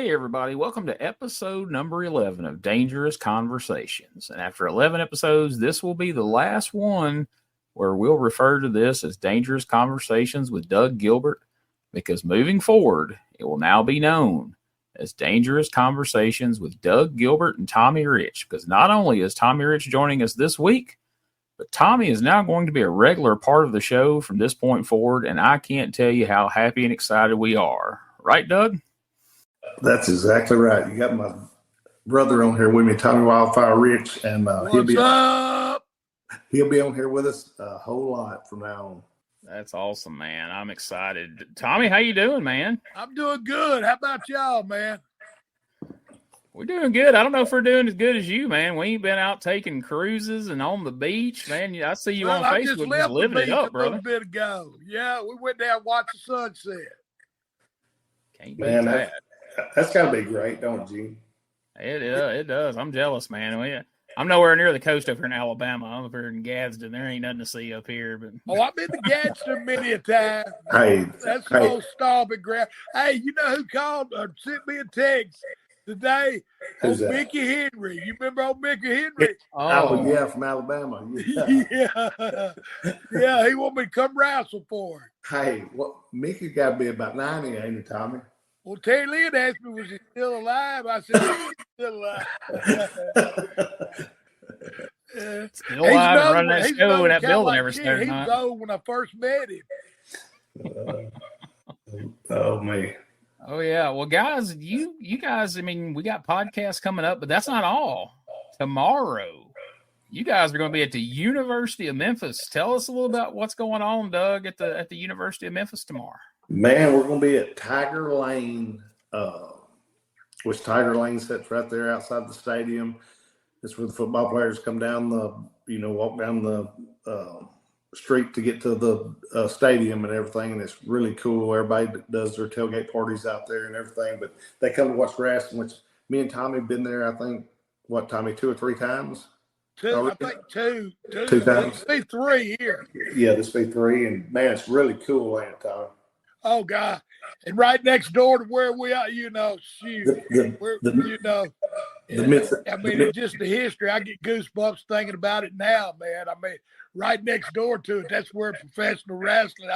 Hey, everybody. Welcome to episode number 11 of Dangerous Conversations. And after 11 episodes, this will be the last one where we'll refer to this as Dangerous Conversations with Doug Gilbert, because moving forward, it will now be known as Dangerous Conversations with Doug Gilbert and Tommy Rich, because not only is Tommy Rich joining us this week, but Tommy is now going to be a regular part of the show from this point forward, and I can't tell you how happy and excited we are. Right, Doug? That's exactly right. You got my brother on here with me, Tommy Wildfire Rich, and he'll be on here with us a whole lot from now on. That's awesome, man. I'm excited. Tommy, how you doing, man? I'm doing good. How about y'all, man? We're doing good. I don't know if we're doing as good as you, man. We ain't been out taking cruises and on the beach, man. I see you on Facebook just living it up, brother. A little bit ago. Yeah, we went down and watched the sunset. Can't beat that. That's got to be great, don't you? It does. I'm jealous, man. I'm nowhere near the coast up here in Alabama. I'm up here in Gadsden. There ain't nothing to see up here. But I've been to Gadsden many a time. Hey, that's the old stomping ground. Hey, you know who called or sent me a text today? Who's that? Mickey Henry. You remember old Mickey Henry? Oh, yeah, from Alabama. Yeah. Yeah, he wanted me to come wrestle for him. Hey, Mickey got to be about 90, ain't he, Tommy? Well, Terry Lynn asked me, was he still alive? I said, he's still alive. Still alive and running that show in that building every Saturday night. He was old when I first met him. Oh, man. Oh, yeah. Well, guys, you guys, I mean, we got podcasts coming up, but that's not all. Tomorrow, you guys are going to be at the University of Memphis. Tell us a little about what's going on, Doug, at the University of Memphis tomorrow. Man, we're going to be at Tiger Lane, which Tiger Lane sits right there outside the stadium. It's where the football players come down walk down the street to get to the stadium and everything. And it's really cool. Everybody does their tailgate parties out there and everything. But they come to watch wrestling, which me and Tommy have been there, I think, Tommy, 2 or 3 times? I think two. 2 times. This be 3 here. Yeah, this be 3. And, man, it's really cool, ain't it, Tommy? Oh, God. And right next door to where we are, shoot. It's just the history. I get goosebumps thinking about it now, man. I mean, right next door to it, that's where professional wrestling,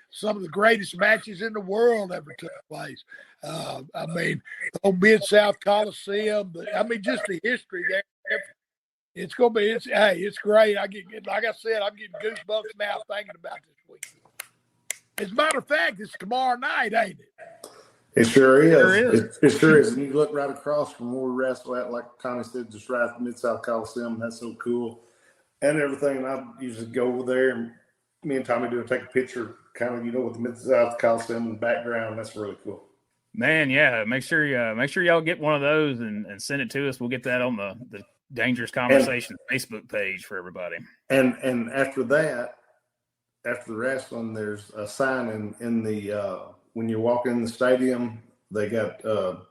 some of the greatest matches in the world ever took place. The old Mid-South Coliseum, just the history there. It's going to be, it's great. Like I said, I'm getting goosebumps now thinking about this week. As a matter of fact, it's tomorrow night, ain't it? It sure is. It sure is. And you look right across from where we wrestle at, like Tommy said, just right at the Mid-South Coliseum. That's so cool. And everything. And I usually go over there, and me and Tommy take a picture, kind of, with the Mid-South Coliseum in the background. That's really cool. Man, yeah. Make sure y'all get one of those and send it to us. We'll get that on the Dangerous Conversation Facebook page for everybody. And after that, after the wrestling, there's a sign in the when you walk in the stadium, they got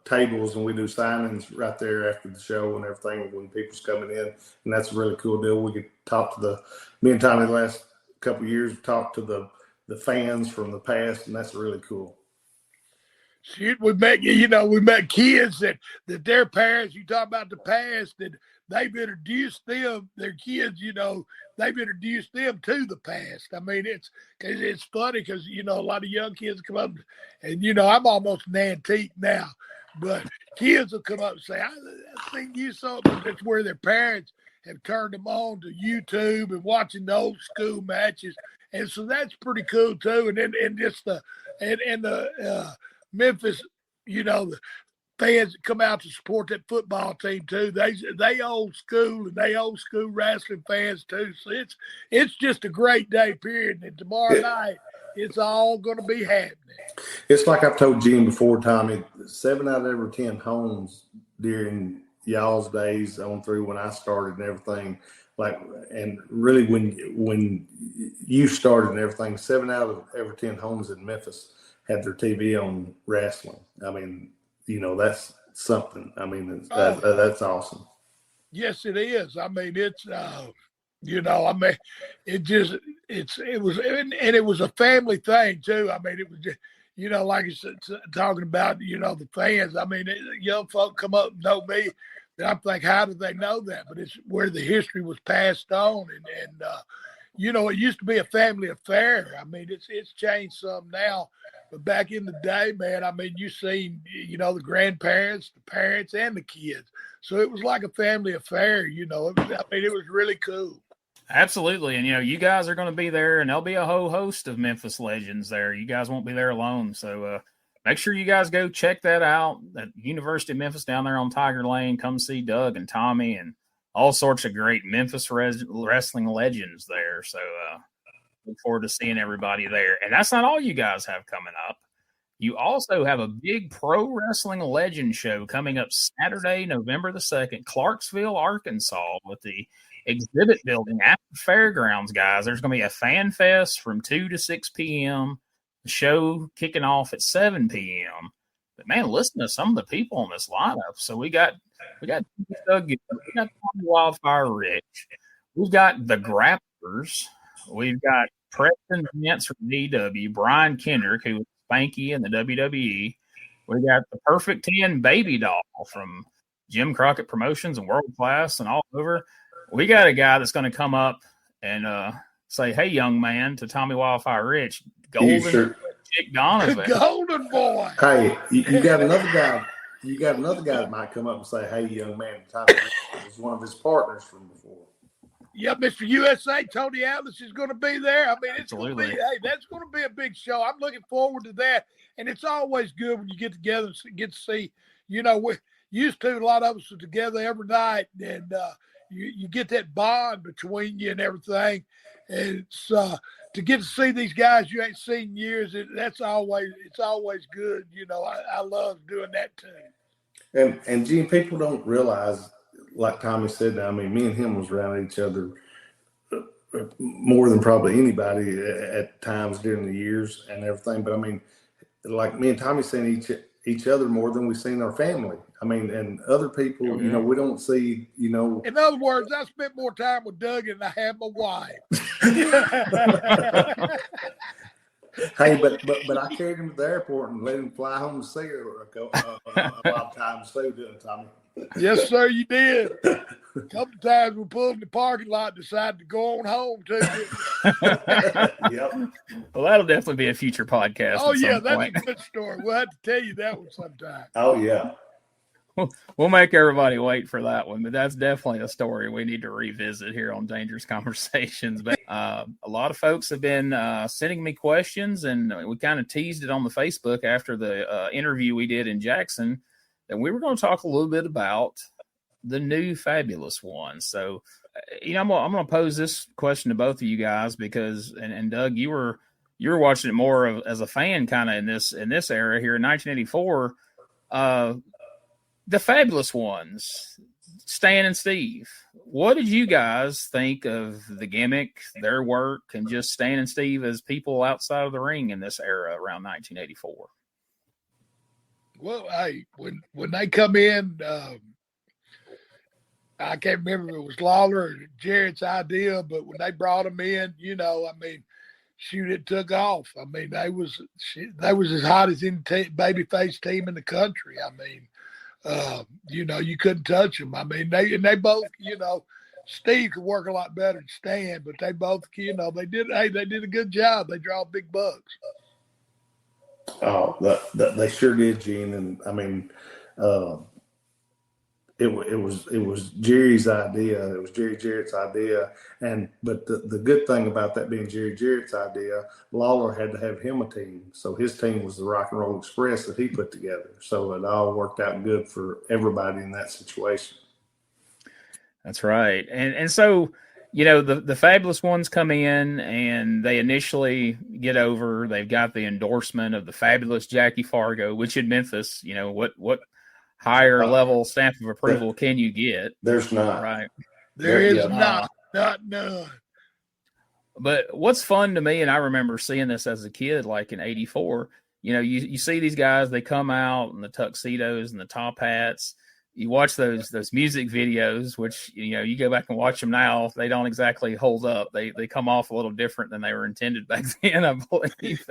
tables, and we do signings right there after the show and everything when people's coming in, and that's a really cool deal. We could talk to me and Tommy the last couple of years talked to the fans from the past, and that's really cool. Shoot, we met kids that their parents, you talk about the past, that they've introduced them, their kids, they've introduced them to the past. I mean, it's funny because, a lot of young kids come up and, I'm almost an antique now, but kids will come up and say, I think you saw, but that's where their parents have turned them on to YouTube and watching the old school matches. And so that's pretty cool too. And then, the Memphis, the fans that come out to support that football team too. They old school, and they old school wrestling fans too. So it's just a great day, period. And tomorrow night, it's all going to be happening. It's like I've told Gene before, Tommy. 7 out of every 10 homes during y'all's days on through when I started and everything, and really when you started and everything, 7 out of every 10 homes in Memphis had their TV on wrestling. I mean, that's something. I mean, that's awesome. Yes, it is. I mean, it's, it was a family thing too. I mean, it was just, like you said, talking about, the fans. I mean, young folk come up and know me. And I'm like, how did they know that? But it's where the history was passed on. And it used to be a family affair. I mean, it's changed some now. But back in the day, man, I mean, you seen, the grandparents, the parents, and the kids. So it was like a family affair, it was really cool. Absolutely. And, you guys are going to be there, and there'll be a whole host of Memphis legends there. You guys won't be there alone. So make sure you guys go check that out at University of Memphis down there on Tiger Lane. Come see Doug and Tommy and all sorts of great Memphis wrestling legends there. So look forward to seeing everybody there. And that's not all you guys have coming up. You also have a big pro wrestling legend show coming up Saturday, November the 2nd, Clarksville, Arkansas, with the exhibit building at the fairgrounds, guys. There's going to be a fan fest from 2 to 6 p.m. The show kicking off at 7 p.m. But man, listen to some of the people on this lineup. So we got Doug Gilbert, we got Tommy Wildfire Rich, we've got the Grapplers, we've got Preston Vance from DW, Brian Kendrick, who was Spanky in the WWE. We got the Perfect 10 Baby Doll from Jim Crockett Promotions and World Class and all over. We got a guy that's going to come up and say, "Hey, young man," to Tommy Wildfire Rich, Golden Chick Donovan. Golden boy. Hey, you got another guy. You got another guy that might come up and say, "Hey, young man," to Tommy Rich is one of his partners from before. Yeah, Mr. USA, Tony Atlas is going to be there. I mean, it's going to be, that's going to be a big show. I'm looking forward to that. And it's always good when you get together and get to see, we used to, a lot of us are together every night, and you get that bond between you and everything. And it's to get to see these guys you ain't seen in years, it's always good. I love doing that too. And Gene, people don't realize, like Tommy said, I mean, me and him was around each other more than probably anybody at times during the years and everything. But I mean, like me and Tommy seen each other more than we've seen our family. I mean, and other people, we don't see, In other words, I spent more time with Doug than I had my wife. Hey, but I carried him to the airport and let him fly home to see her a lot of times too, didn't I, Tommy? Yes, sir, you did. A couple times we pulled in the parking lot and decided to go on home, too. Yep. Well, that'll definitely be a future podcast. Oh, yeah, that's a good story. We'll have to tell you that one sometime. Oh, yeah. We'll make everybody wait for that one, but that's definitely a story we need to revisit here on Dangerous Conversations. But a lot of folks have been sending me questions, and we kind of teased it on the Facebook after the interview we did in Jackson, that we were going to talk a little bit about the new Fabulous Ones. So, I'm going to pose this question to both of you guys because, and Doug, you were watching it more as a fan, kind of in this era here in 1984. The Fabulous Ones, Stan and Steve. What did you guys think of the gimmick, their work, and just Stan and Steve as people outside of the ring in this era around 1984? Well, hey, when they come in, I can't remember if it was Lawler or Jarrett's idea, but when they brought them in, shoot, it took off. I mean, they was as hot as any babyface team in the country. I mean, you couldn't touch them. I mean, they both, Steve could work a lot better than Stan, but they both, they did a good job. They draw big bucks. Oh, they sure did, Gene. And I mean, it was Jerry's idea. It was Jerry Jarrett's idea. But the good thing about that being Jerry Jarrett's idea, Lawler had to have him a team. So his team was the Rock and Roll Express that he put together. So it all worked out good for everybody in that situation. That's right. And so, the Fabulous Ones come in and they initially get over. They've got the endorsement of the fabulous Jackie Fargo, which in Memphis, what higher level stamp of approval can you get? There's not. Right. There is not none. But what's fun to me, and I remember seeing this as a kid, like in 84, you see these guys, they come out in the tuxedos and the top hats. You watch those music videos, which, you go back and watch them now, they don't exactly hold up. They come off a little different than they were intended back then, I believe.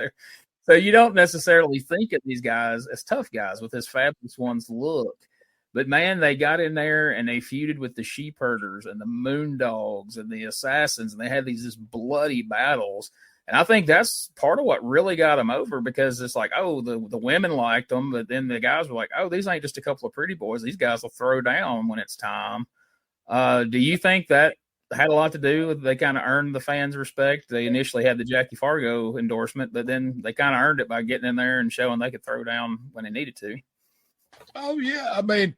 So you don't necessarily think of these guys as tough guys with this Fabulous Ones look. But, man, they got in there and they feuded with the sheep herders and the Moondogs and the Assassins, and they had these just bloody battles. And I think that's part of what really got them over, because it's like, oh, the women liked them, but then the guys were like, oh, these ain't just a couple of pretty boys. These guys will throw down when it's time. Do you think that had a lot to do with they kind of earned the fans' respect? They initially had the Jackie Fargo endorsement, but then they kind of earned it by getting in there and showing they could throw down when they needed to. Oh, yeah. I mean,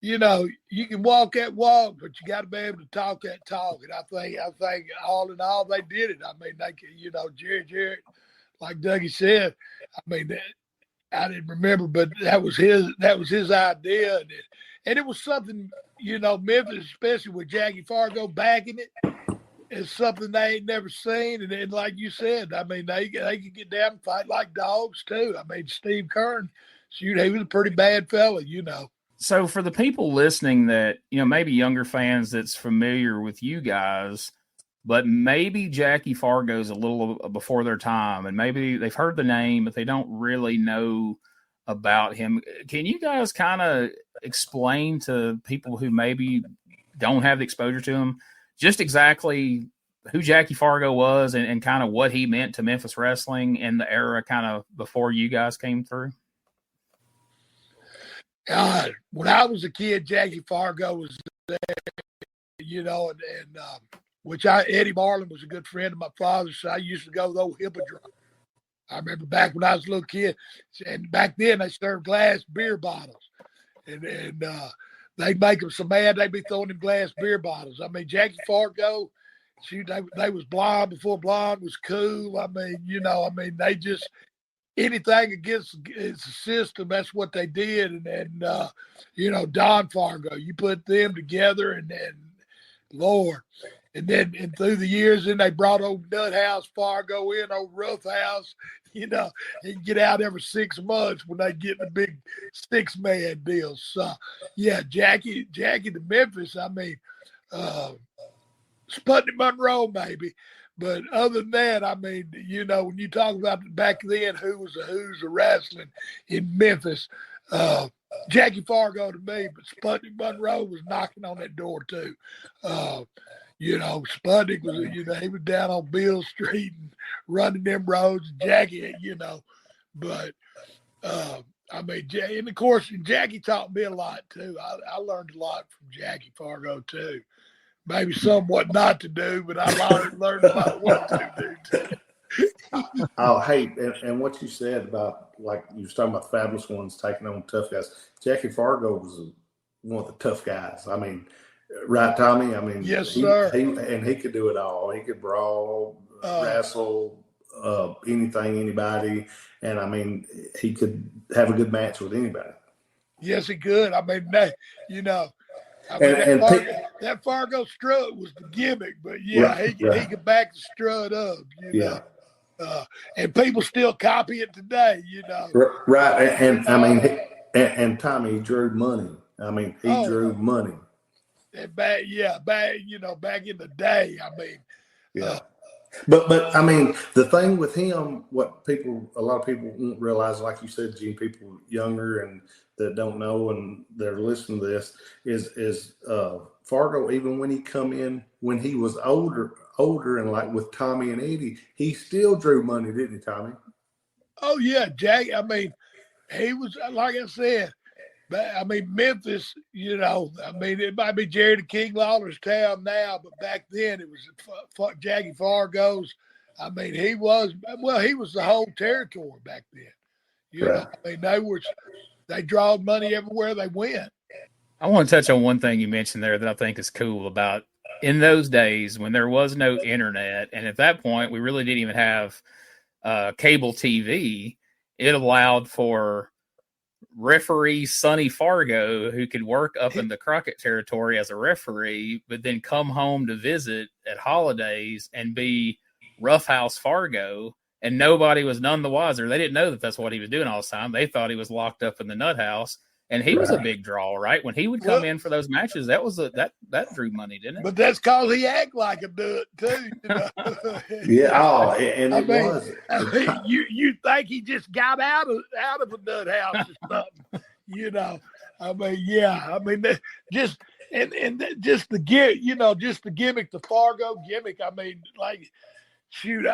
you know, you can walk that walk, but you got to be able to talk that talk. And I think all in all, they did it. I mean, they, you know, Jarrett, like Dougie said, I mean, I didn't remember, but that was his idea. And it was something, you know, Memphis, especially with Jackie Fargo backing it, is something they ain't never seen. And then, like you said, I mean, they could get down and fight like dogs too. I mean, Steve Keirn, shoot, he was a pretty bad fella, you know. So for the people listening that, you know, maybe younger fans that's familiar with you guys, but maybe Jackie Fargo's a little before their time, and maybe they've heard the name, but they don't really know about him. Can you guys kind of explain to people who maybe don't have the exposure to him just exactly who Jackie Fargo was and kind of what he meant to Memphis wrestling in the era kind of before you guys came through? When I was a kid, Jackie Fargo was there, you know, and Eddie Marlin was a good friend of my father's, so I used to go to the old Hippodrome. I remember back when I was a little kid, and back then they served glass beer bottles, and they'd make them so mad they'd be throwing them glass beer bottles. I mean, Jackie Fargo, shoot, they was blonde before blonde was cool. I mean, you know, they just anything against the system, that's what they did. And you know, Don Fargo, you put them together, and Lord. And then and through the years, then they brought old Nuthouse Fargo in, old Roughhouse, you know, and get out every 6 months when they get the big 6-man deals. So, yeah, Jackie to Memphis, I mean, Sputnik Monroe maybe. But other than that, I mean, you know, when you talk about back then, who's the wrestling in Memphis, Jackie Fargo to me, but Sputnik Monroe was knocking on that door too. You know, Sputnik was, you know, he was down on Bill Street and running them roads. Jackie, you know, but I mean, and of course, Jackie taught me a lot too. I learned a lot from Jackie Fargo too. Maybe somewhat not to do, but I learned a lot what to do too. Oh, hey, and what you said about, like, you were talking about Fabulous Ones taking on tough guys. Jackie Fargo was one of the tough guys. I mean, right, Tommy? I mean, yes, sir. He could do it all. He could brawl, wrestle, anything, anybody. And, I mean, he could have a good match with anybody. Yes, he could. I mean, you know, that Fargo strut was the gimmick, but he could back the strut up, you know. And people still copy it today, you know. Right, and I mean, and Tommy, he drew money. I mean, he drew money. And back in the day, I mean, But I mean, the thing with him, a lot of people won't realize, like you said, Gene, people younger and that don't know and they're listening to this is Fargo. Even when he come in, when he was older, and like with Tommy and Eddie, he still drew money, didn't he, Tommy? Oh yeah, Jack. I mean, he was, like I said. I mean, Memphis, you know, I mean, it might be Jerry the King Lawler's town now, but back then it was Jackie Fargo's. I mean, he was the whole territory back then. You know, I mean, they drawed money everywhere they went. I want to touch on one thing you mentioned there that I think is cool about in those days when there was no internet. And at that point, we really didn't even have cable TV. It allowed for referee Sonny Fargo, who could work up in the Crockett territory as a referee, but then come home to visit at holidays and be Roughhouse Fargo, and nobody was none the wiser. They didn't know that that's what he was doing all the time. They thought he was locked up in the nut house, And he was a big draw, right? When he would come in for those matches, that was that drew money, didn't it? But that's because he act like a dude too. You know? Yeah. Oh, and I it mean, was. You think he just got out of a nut house or something? You know. I mean, yeah. I mean, just just the just the gimmick, the Fargo gimmick. I mean, like, shoot,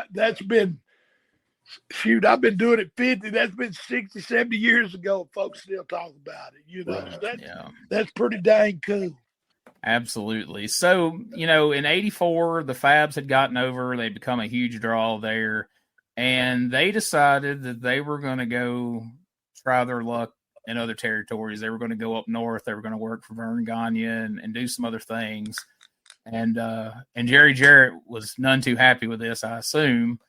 I've been doing it 50. That's been 60, 70 years ago. Folks still talk about it. You know, that's pretty dang cool. Absolutely. So, in 84, the Fabs had gotten over. They'd become a huge draw there. And they decided that they were going to go try their luck in other territories. They were going to go up north. They were going to work for Vern Gagne and do some other things. And Jerry Jarrett was none too happy with this, I assume.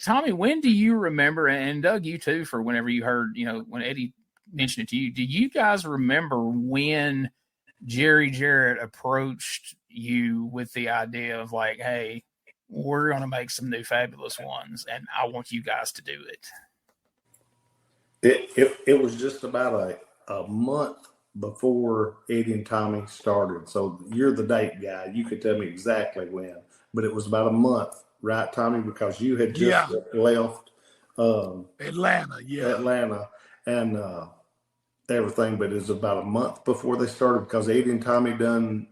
Tommy, when do you remember, and Doug, you too, for whenever you heard, when Eddie mentioned it to you, do you guys remember when Jerry Jarrett approached you with the idea of like, hey, we're going to make some new Fabulous Ones, and I want you guys to do it? It was just about a month before Eddie and Tommy started. So you're the date guy. You could tell me exactly when, but it was about a month. Right, Tommy, because you had just left Atlanta, and everything, but it was about a month before they started because Eddie and Tommy done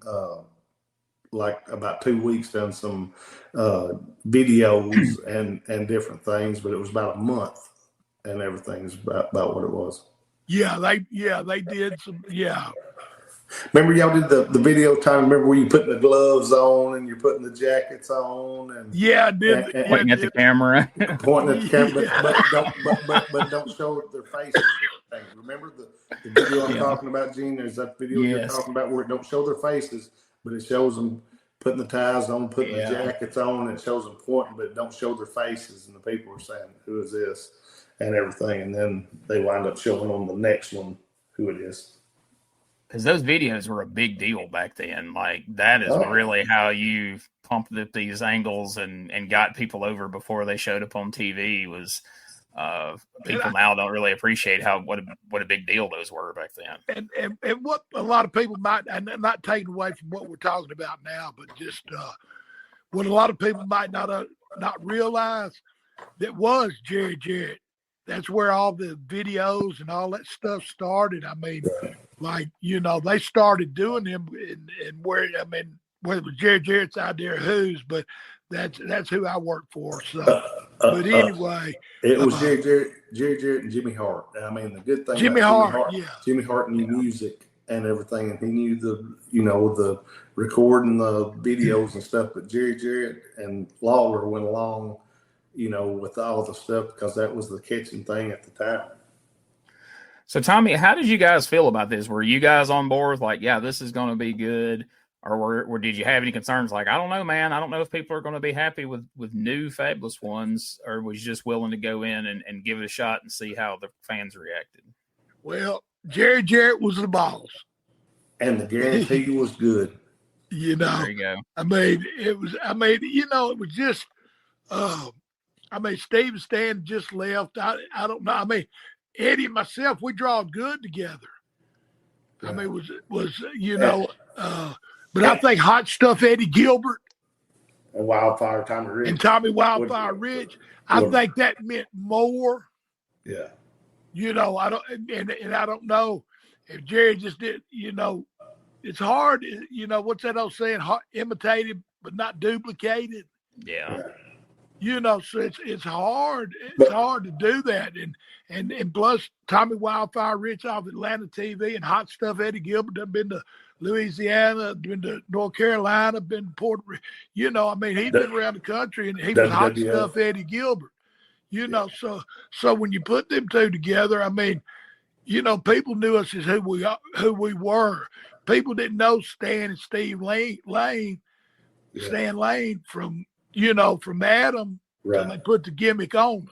like about 2 weeks done some videos and different things, but it was about a month and everything is about what it was. They did some. Remember y'all did the video time? Remember where you putting the gloves on and you're putting the jackets on and pointing at the camera, but don't show their faces. Remember the video I'm talking about, Gene? There's that video you're talking about where it don't show their faces, but it shows them putting the ties on, putting the jackets on, and it shows them pointing, but it don't show their faces. And the people are saying, "Who is this?" and everything, and then they wind up showing on the next one who it is. Because those videos were a big deal back then. Like, that is really how you pumped up these angles and got people over before they showed up on TV. Was people now don't really appreciate what a big deal those were back then. And what a lot of people might, and not taking away from what we're talking about now, but just what a lot of people might not realize, that was Jerry Jarrett. That's where all the videos and all that stuff started. I mean, like, they started doing them and whether it was Jerry Jarrett's idea or whose, but that's who I work for. So, but anyway, it was Jerry Jarrett and Jimmy Hart. I mean, the good thing Jimmy Hart knew music and everything, and he knew the recording the videos and stuff. But Jerry Jarrett and Lawler went along, with all the stuff because that was the catching thing at the time. So, Tommy, how did you guys feel about this? Were you guys on board? Like, yeah, this is going to be good. Or did you have any concerns? Like, I don't know, man. I don't know if people are going to be happy with new Fabulous Ones, or was you just willing to go in and give it a shot and see how the fans reacted? Well, Jerry Jarrett was the boss. And the guarantee was good. There you go. It was just, Steve and Stan just left. I don't know. Eddie and myself, we draw good together. Yeah. But I think Hot Stuff Eddie Gilbert and Wildfire Tommy Rich and Tommy Wildfire Rich, I think that meant more. Yeah. I don't know if Jerry just did. It's hard. What's that old saying? Imitated but not duplicated. Yeah. So it's hard. It's hard to do that, and plus Tommy Wildfire Rich off Atlanta TV and Hot Stuff Eddie Gilbert done been to Louisiana, been to North Carolina, been to Puerto Rico. He's been around the country, and he was Hot Stuff Eddie Gilbert. So when you put them two together, people knew us as who we were. People didn't know Stan and Steve Lane, Stan Lane from Adam, right. And they put the gimmick on them.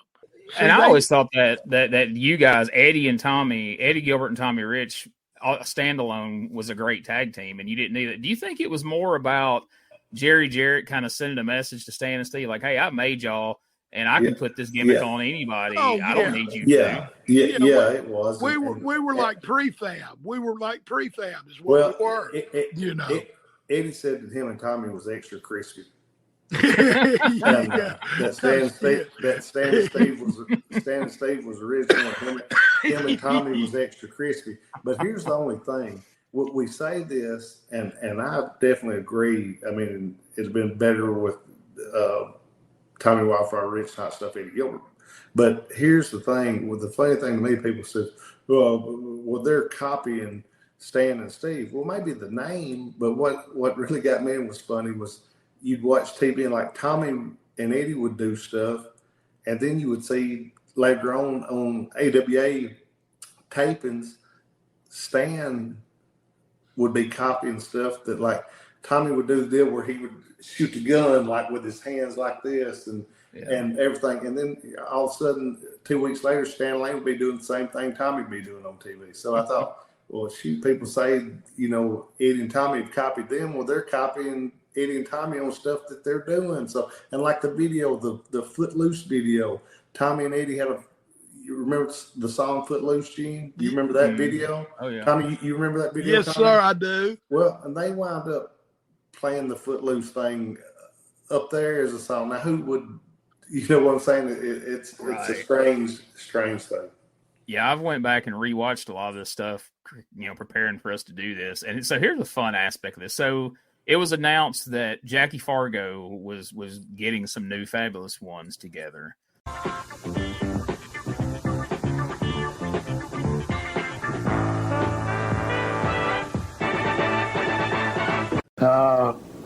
So and I always thought that you guys, Eddie Gilbert and Tommy Rich, standalone was a great tag team, and you didn't need it. Do you think it was more about Jerry Jarrett kind of sending a message to Stan and Steve, like, hey, I made y'all, and I can put this gimmick on anybody. Oh, I don't need you Yeah, to. it was. We were like prefab. We were like prefab is what we were. Eddie said that him and Tommy was extra crispy. That Stan Steve was original. Him and Tommy was extra crispy. But here's the only thing: we say this, and I definitely agree. I mean, it's been better with Tommy Wildfire, Rich Hot Stuff, Eddie Gilbert. But here's the thing: with the funny thing to me, people say, "Well, they're copying Stan and Steve." Well, maybe the name, but what really got me was funny was you'd watch TV and like Tommy and Eddie would do stuff, and then you would see later on AWA tapings, Stan would be copying stuff that like Tommy would do the deal where he would shoot the gun like with his hands like this and everything, and then all of a sudden 2 weeks later, Stan Lane would be doing the same thing Tommy would be doing on TV. So I thought, well, shoot, people say, Eddie and Tommy have copied them. Well, they're copying Eddie and Tommy on stuff that they're doing. So, and like the video, the Footloose video, Tommy and Eddie had you remember the song Footloose, Gene? Do you remember that video? Oh, yeah. Tommy, you remember that video? Yes, Tommy? sir, I do. Well, and they wound up playing the Footloose thing up there as a song. Now, who would, you know what I'm saying? It's a strange thing. Yeah, I've went back and rewatched a lot of this stuff, preparing for us to do this. And so here's the fun aspect of this. So it was announced that Jackie Fargo was getting some new Fabulous Ones together.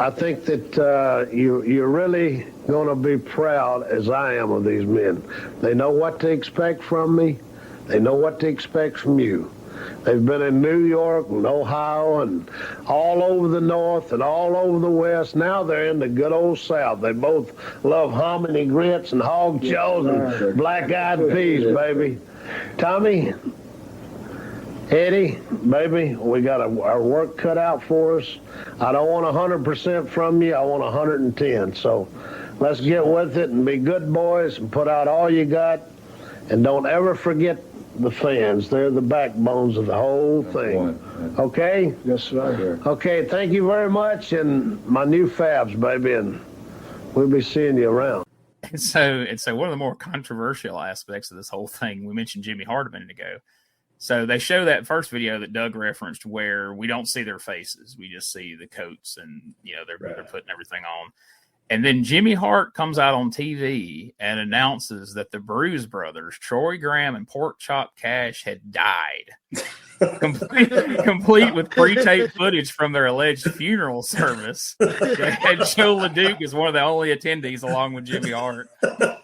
I think that you're really going to be proud, as I am, of these men. They know what to expect from me. They know what to expect from you. They've been in New York and Ohio and all over the North and all over the West. Now they're in the good old South. They both love hominy grits and hog jaws and black-eyed peas, baby. Tommy, Eddie, baby, we got our work cut out for us. I don't want 100% from you. I want 110. So let's get with it and be good boys and put out all you got. And don't ever forget the fans. They're the backbones of the whole thing. Okay? Yes, sir. Okay, thank you very much. And my new Fabs, baby, and we'll be seeing you around. And so one of the more controversial aspects of this whole thing, we mentioned Jimmy Hart a minute ago. So they show that first video that Doug referenced where we don't see their faces. We just see the coats and, they're putting everything on. And then Jimmy Hart comes out on TV and announces that the Bruise Brothers, Troy Graham and Porkchop Cash, had died. complete with pre-tape footage from their alleged funeral service. They had Joe LeDuc as one of the only attendees along with Jimmy Hart. What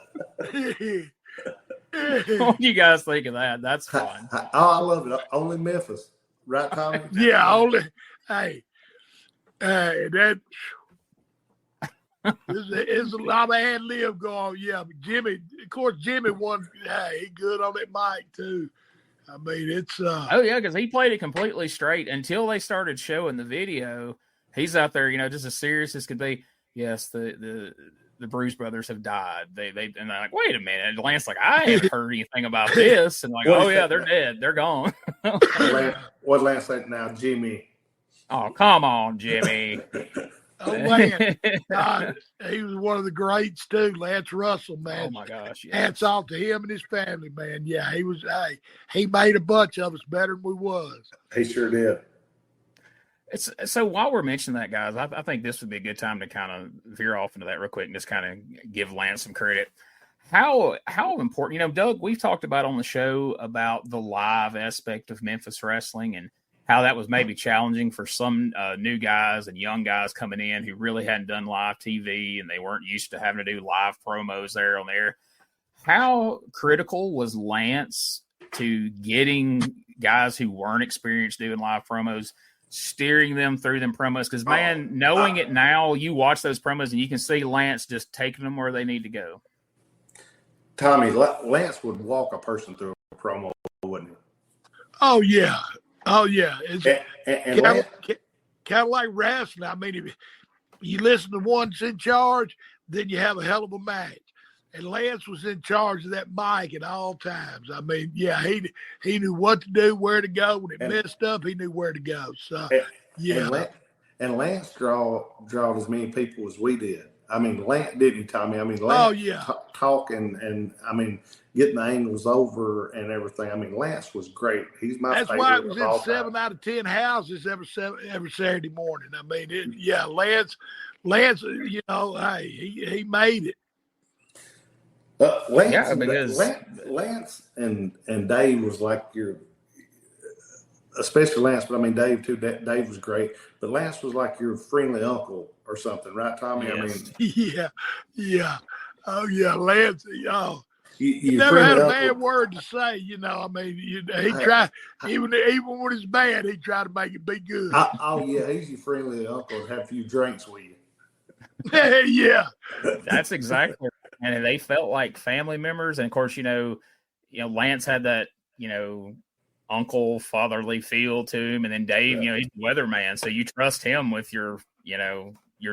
do you guys think of that? That's fun. I love it. Only Memphis. Right, Tommy? Yeah, only. Hey, that is a lot of ad lib going on. Yeah, but Jimmy, of course, Jimmy won. Hey, he good on that mic, too. I mean, it's. Oh, yeah, because he played it completely straight until they started showing the video. He's out there, just as serious as could be. Yes, the Bruise Brothers have died. And they're like, wait a minute. And Lance like, I haven't heard anything about this. And like, oh yeah, they're dead. They're gone. What Lance said now, Jimmy? Oh, come on, Jimmy. Oh man, he was one of the greats too. Lance Russell, man. Oh my gosh. Yes. Hats off to him and his family, man. Yeah, he was. Hey, he made a bunch of us better than we was. He sure did. So while we're mentioning that, guys, I think this would be a good time to kind of veer off into that real quick and just kind of give Lance some credit. How important, Doug, we've talked about on the show about the live aspect of Memphis wrestling and how that was maybe challenging for some new guys and young guys coming in who really hadn't done live TV and they weren't used to having to do live promos there on there. How critical was Lance to getting guys who weren't experienced doing live promos, steering them through them promos? Because, man, knowing it now, you watch those promos and you can see Lance just taking them where they need to go. Tommy, Lance would walk a person through a promo, wouldn't he? Oh, yeah. Oh, yeah. It's kind of like wrestling. I mean, if you listen to one's in charge, then you have a hell of a match. and Lance was in charge of that mic at all times. I mean, yeah, he knew what to do, where to go. When it messed up, he knew where to go. So, yeah. And Lance drawed as many people as we did. I mean, Lance didn't, Tommy. I mean, Lance talk and I mean, getting the angles over and everything. I mean, Lance was great. He's my favorite. That's why it was in 7 out of 10 houses every Saturday morning. I mean, Lance, you know, hey, he made it. Lance and Dave was like especially Lance, but I mean Dave too. Dave was great, but Lance was like your friendly uncle or something, right, Tommy? Yes. I mean, yeah. Oh yeah, Lance. Oh, he you never had a uncle. bad word to say. You know, I mean, he tried even when it's bad, he tried to make it be good. He's your friendly uncle and have a few drinks with you. Yeah, that's exactly. And they felt like family members. And of course, you know, Lance had that, uncle fatherly feel to him. And then Dave, he's the weatherman. So you trust him with your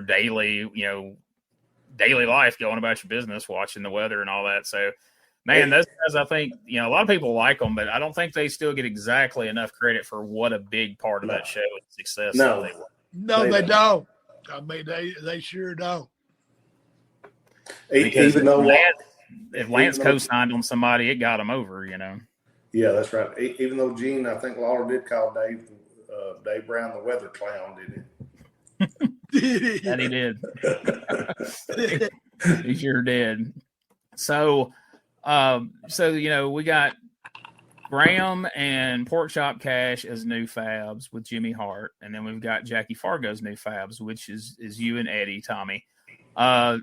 daily, daily life, going about your business, watching the weather and all that. So, man, those guys, I think, a lot of people like them, but I don't think they still get exactly enough credit for what a big part of that show and success that they were. No, they don't. I mean, they sure don't. Because if Lance co-signed on somebody, it got him over, Yeah, that's right. Even though Gene, I think Lawler did call Dave Brown the weather clown, didn't he? And he did. He sure did. So, we got Graham and Porkchop Cash as new fabs with Jimmy Hart, and then we've got Jackie Fargo's new fabs, which is you and Eddie, Tommy. Now,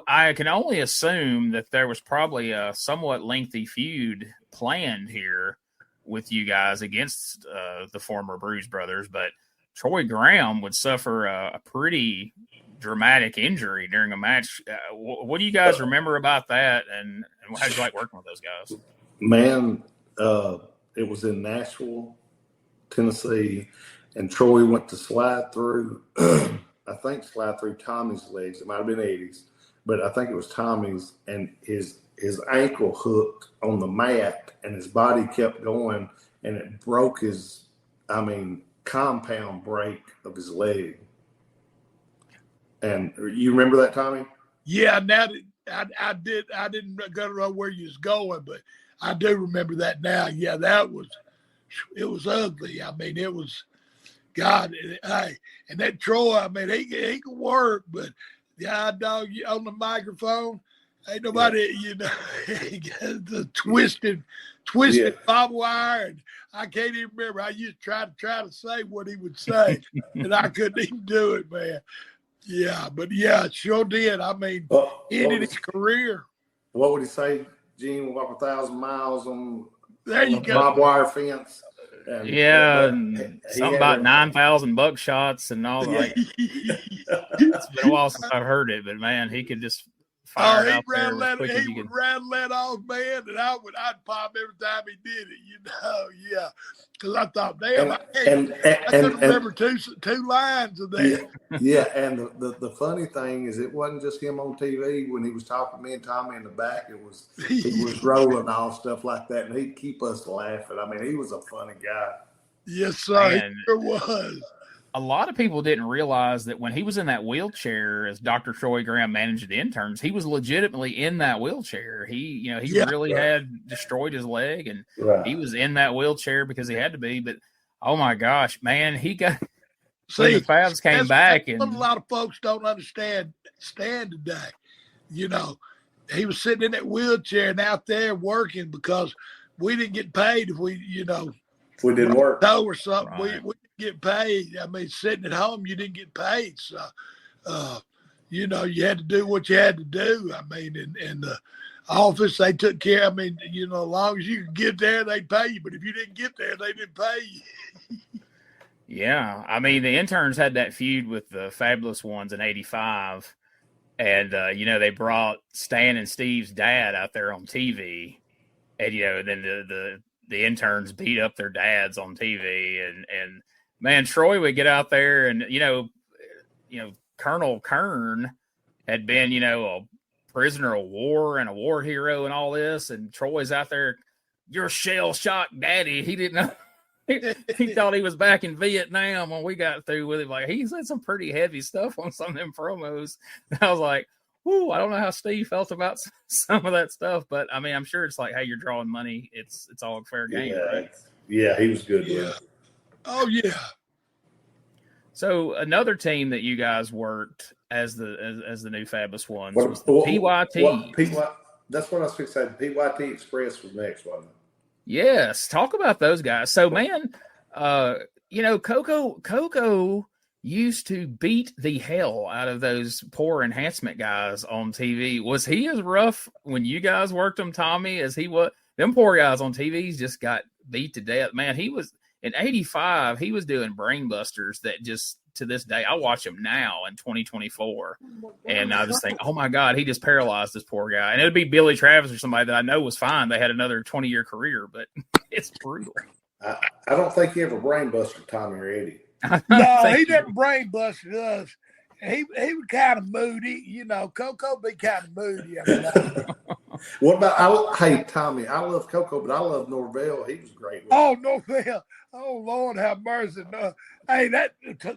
I can only assume that there was probably a somewhat lengthy feud planned here with you guys against the former Bruise Brothers, but Troy Graham would suffer a pretty dramatic injury during a match. What do you guys remember about that, and how did you like working with those guys? Man, it was in Nashville, Tennessee, and Troy went to slide through Tommy's legs. It might have been Eddie's, but I think it was Tommy's, and his ankle hooked on the mat, and his body kept going, and it broke his, compound break of his leg. And you remember that, Tommy? Yeah, now I didn't go to know where you was going, but I do remember that now. Yeah, it was ugly. I mean, it was, God, and that Troy, he can work, but the odd dog on the microphone, ain't nobody, he got the twisted barbed wire, and I can't even remember. I used to try to say what he would say, and I couldn't even do it, man. Yeah, but yeah, it sure did. Ended his career. What would he say? Gene, walk 1,000 miles on a barbed wire fence. And something about 9,000 buckshots and all that. It's been a while since I've heard it, but man, he could just fire it out there. He would rattle that off, man, and I'd pop every time he did it, yeah. Because I thought, damn, I couldn't remember two lines of that. Yeah, and the funny thing is, it wasn't just him on TV. When he was talking to me and Tommy in the back, he was rolling off stuff like that, and he'd keep us laughing. He was a funny guy. Yes, sir, he sure was. A lot of people didn't realize that when he was in that wheelchair as Dr. Troy Graham managed the interns, he was legitimately in that wheelchair. He really had destroyed his leg, and he was in that wheelchair because he had to be. But oh my gosh, man, he got when the fabs came back, and a lot of folks don't understand today. He was sitting in that wheelchair and out there working because we didn't get paid if we didn't work or something. Right. We get paid. Sitting at home, you didn't get paid. So, you had to do what you had to do. In the office, they took care. As long as you could get there, they'd pay you. But if you didn't get there, they didn't pay you. Yeah. The interns had that feud with the Fabulous Ones in '85. And, they brought Stan and Steve's dad out there on TV. And, then the interns beat up their dads on TV. And man, Troy would get out there and, Colonel Keirn had been, a prisoner of war and a war hero and all this. And Troy's out there, you're shell-shocked daddy. He didn't know. He thought he was back in Vietnam when we got through with him. Like, he said some pretty heavy stuff on some of them promos. And I was like, whoo, I don't know how Steve felt about some of that stuff, but I mean, I'm sure it's like, hey, you're drawing money. It's all fair game, right? Yeah, he was good. Yeah. Oh yeah. So another team that you guys worked as the new Fabulous Ones was the PYT. That's what I was fixing. PYT Express was next, wasn't it? Yes, talk about those guys. So, man, Coco used to beat the hell out of those poor enhancement guys on TV. Was he as rough when you guys worked him, Tommy, as he was? Them poor guys on TVs just got beat to death. Man, he was in '85. He was doing brain busters that just to this day, I watch him now in 2024, and I just think, oh my God, he just paralyzed this poor guy. And it'd be Billy Travis or somebody that I know was fine. They had another 20-year career, but it's brutal. I don't think he ever brain busted Tommy or Eddie. No, he never brain busted us. He was kind of moody, Coco be kind of moody. What about hey Tommy? I love Coco, but I love Norvell. He was great. Oh, Norvell! Oh Lord, have mercy! No. Hey,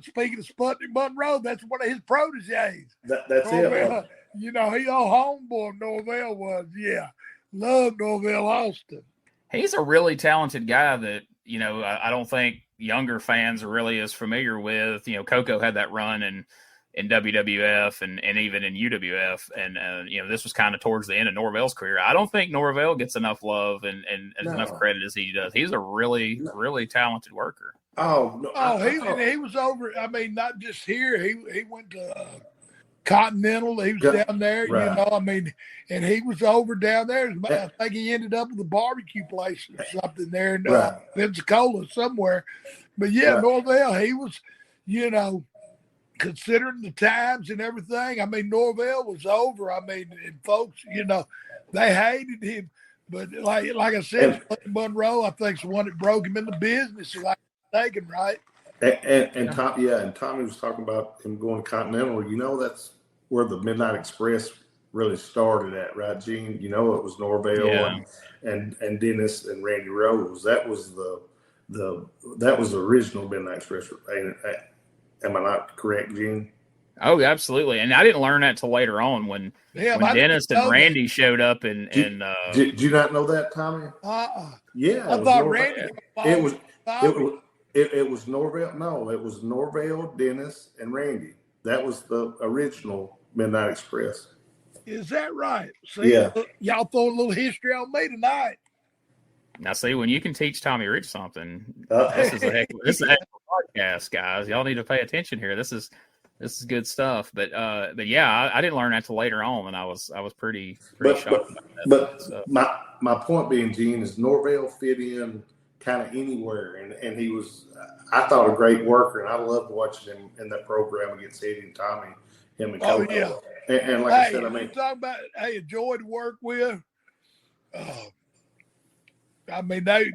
speaking of Sputnik Monroe, that's one of his proteges. That's Norvell, it. He old homeboy Norvell was. Yeah, love Norvell Austin. He's a really talented guy that I don't think younger fans are really as familiar with. Coco had that run in WWF and even in UWF. And, this was kind of towards the end of Norvell's career. I don't think Norvell gets enough love and enough credit as he does. He's a really, really talented worker. Oh, no. He was over. I mean, not just here. He went to Continental. He was down there, right. And he was over down there. I think he ended up with a barbecue place or something there in Pensacola somewhere. But yeah, Norvell, he was, considering the times and everything, I mean, Norvell was over. I mean, and folks, they hated him. But like I said, Monroe, I think, is the one that broke him in the business. Like taken, right? And Tommy was talking about him going to Continental. That's where the Midnight Express really started at, right, Gene? It was Norvell and Dennis and Randy Rose. That was the original Midnight Express. Am I not correct, Gene? Oh, absolutely. And I didn't learn that till later on when Dennis and Randy showed up. Did you not know that, Tommy? Yeah, I thought Randy. It was Norvell. No, it was Norvell, Dennis, and Randy. That was the original Midnight Express. Is that right? See, y'all throwing a little history on me tonight. Now, see, when you can teach Tommy Rich something, this is a heck of a podcast, guys. Y'all need to pay attention here. This is good stuff. But yeah, I didn't learn that till later on, and I was pretty shocked about that. But my point being, Gene, is Norvell fit in kind of anywhere, and he was, I thought, a great worker, and I loved watching him in that program against Eddie and Tommy, him and Coco. Oh yeah, and like I said, talking about a joy to work with. I mean, they,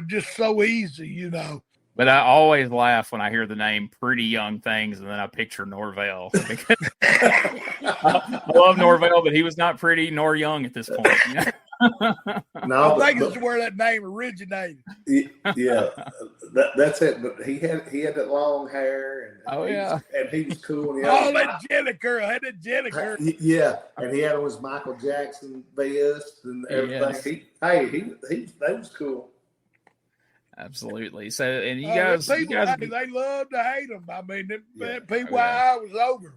just so easy, But I always laugh when I hear the name Pretty Young Things, and then I picture Norvell. I love Norvell, but he was not pretty nor young at this point. No, I think it's where that name originated. Yeah, that's it. But he had that long hair, and he was cool. And that Jenna girl had a Jenna girl. Yeah, and he had on his Michael Jackson vest and everything. Yes. That was cool. Absolutely. So, and you guys, they love to hate him. I mean, PYI was over.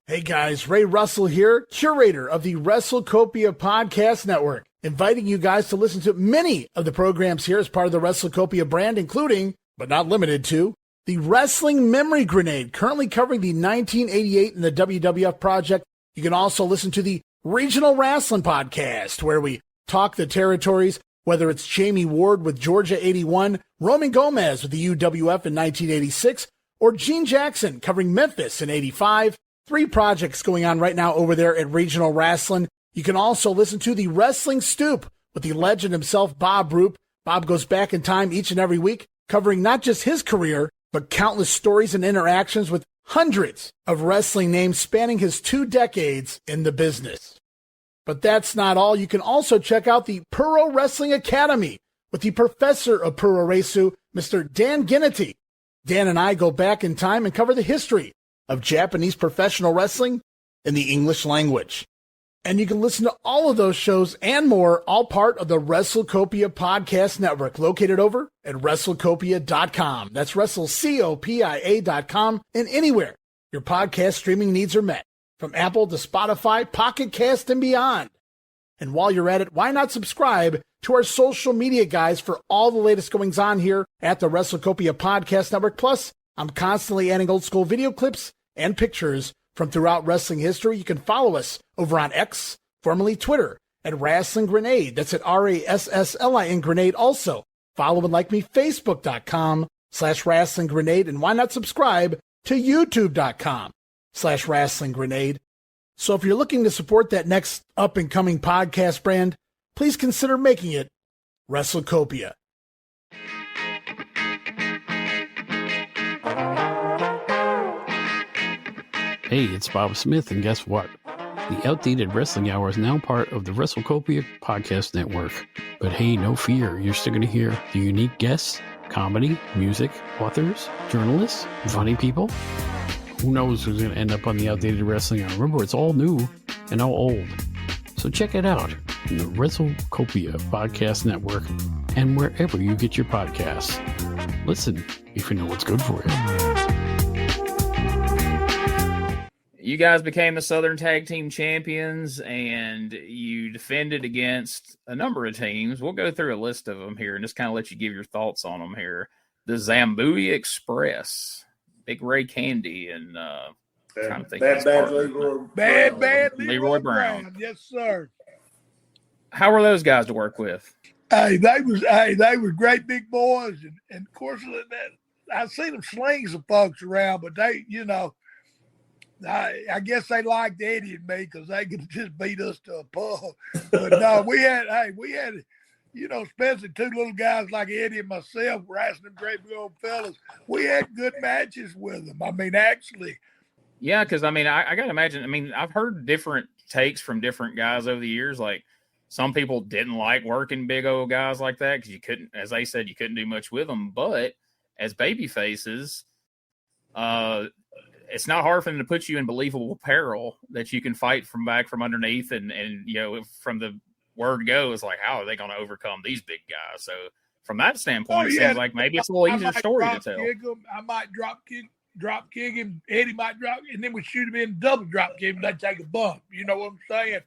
Hey guys, Ray Russell here, curator of the WrestleCopia Podcast Network, inviting you guys to listen to many of the programs here as part of the WrestleCopia brand, including, but not limited to, the Wrestling Memory Grenade, currently covering the 1988 and the WWF project. You can also listen to the Regional Wrestling Podcast, where we talk the territories, whether it's Jamie Ward with Georgia 81, Roman Gomez with the UWF in 1986, or Gene Jackson covering Memphis in 85. 3 projects going on right now over there at Regional Wrestling. You can also listen to the Wrestling Stoop with the legend himself, Bob Roop. Bob goes back in time each and every week, covering not just his career, but countless stories and interactions with hundreds of wrestling names spanning his 2 decades in the business. But that's not all. You can also check out the Puro Wrestling Academy with the professor of Puro Resu, Mr. Dan Ginnity. Dan and I go back in time and cover the history of Japanese professional wrestling in the English language. And you can listen to all of those shows and more, all part of the WrestleCopia Podcast Network, located over at WrestleCopia.com. That's WrestleCopia.com, and anywhere your podcast streaming needs are met, from Apple to Spotify, Pocket Cast, and beyond. And while you're at it, why not subscribe to our social media guys for all the latest goings on here at the WrestleCopia Podcast Network. Plus, I'm constantly adding old school video clips and pictures from throughout wrestling history. You can follow us over on X, formerly Twitter, at Wrestling Grenade. That's at RASSLIN Grenade. Also, follow and like me, Facebook.com/Wrestling Grenade. And why not subscribe to YouTube.com/Wrestling Grenade. So if you're looking to support that next up-and-coming podcast brand, please consider making it WrestleCopia. Hey, it's Bob Smith, and guess what? The Outdated Wrestling Hour is now part of the WrestleCopia Podcast Network. But hey, no fear, you're still going to hear the unique guests, comedy, music, authors, journalists, funny people. Who knows who's going to end up on the Outdated Wrestling Hour? Remember, it's all new and all old. So check it out in the WrestleCopia Podcast Network and wherever you get your podcasts. Listen if you know what's good for you. You guys became the Southern Tag Team Champions, and you defended against a number of teams. We'll go through a list of them here and just kind of let you give your thoughts on them here. The Zambui Express, Big Ray Candy, and trying to think Bad Leroy Brown. Yes, sir. How were those guys to work with? They were great big boys, and of course I seen them sling some folks around, but they, I guess they liked Eddie and me because they could just beat us to a pulp. But no, we had, especially 2 little guys like Eddie and myself, wrestling great big old fellas. We had good matches with them. I mean, actually. Yeah, because, I got to imagine, I've heard different takes from different guys over the years. Like, some people didn't like working big old guys like that because you couldn't, as they said, you couldn't do much with them. But as baby faces, it's not hard for them to put you in believable peril that you can fight from underneath. And from the word go, it's like, how are they going to overcome these big guys? So from that standpoint, it seems like maybe it's a little easier story to tell. I might drop kick him. Eddie might drop, and then we shoot him in double drop kick, and they take a bump. You know what I'm saying?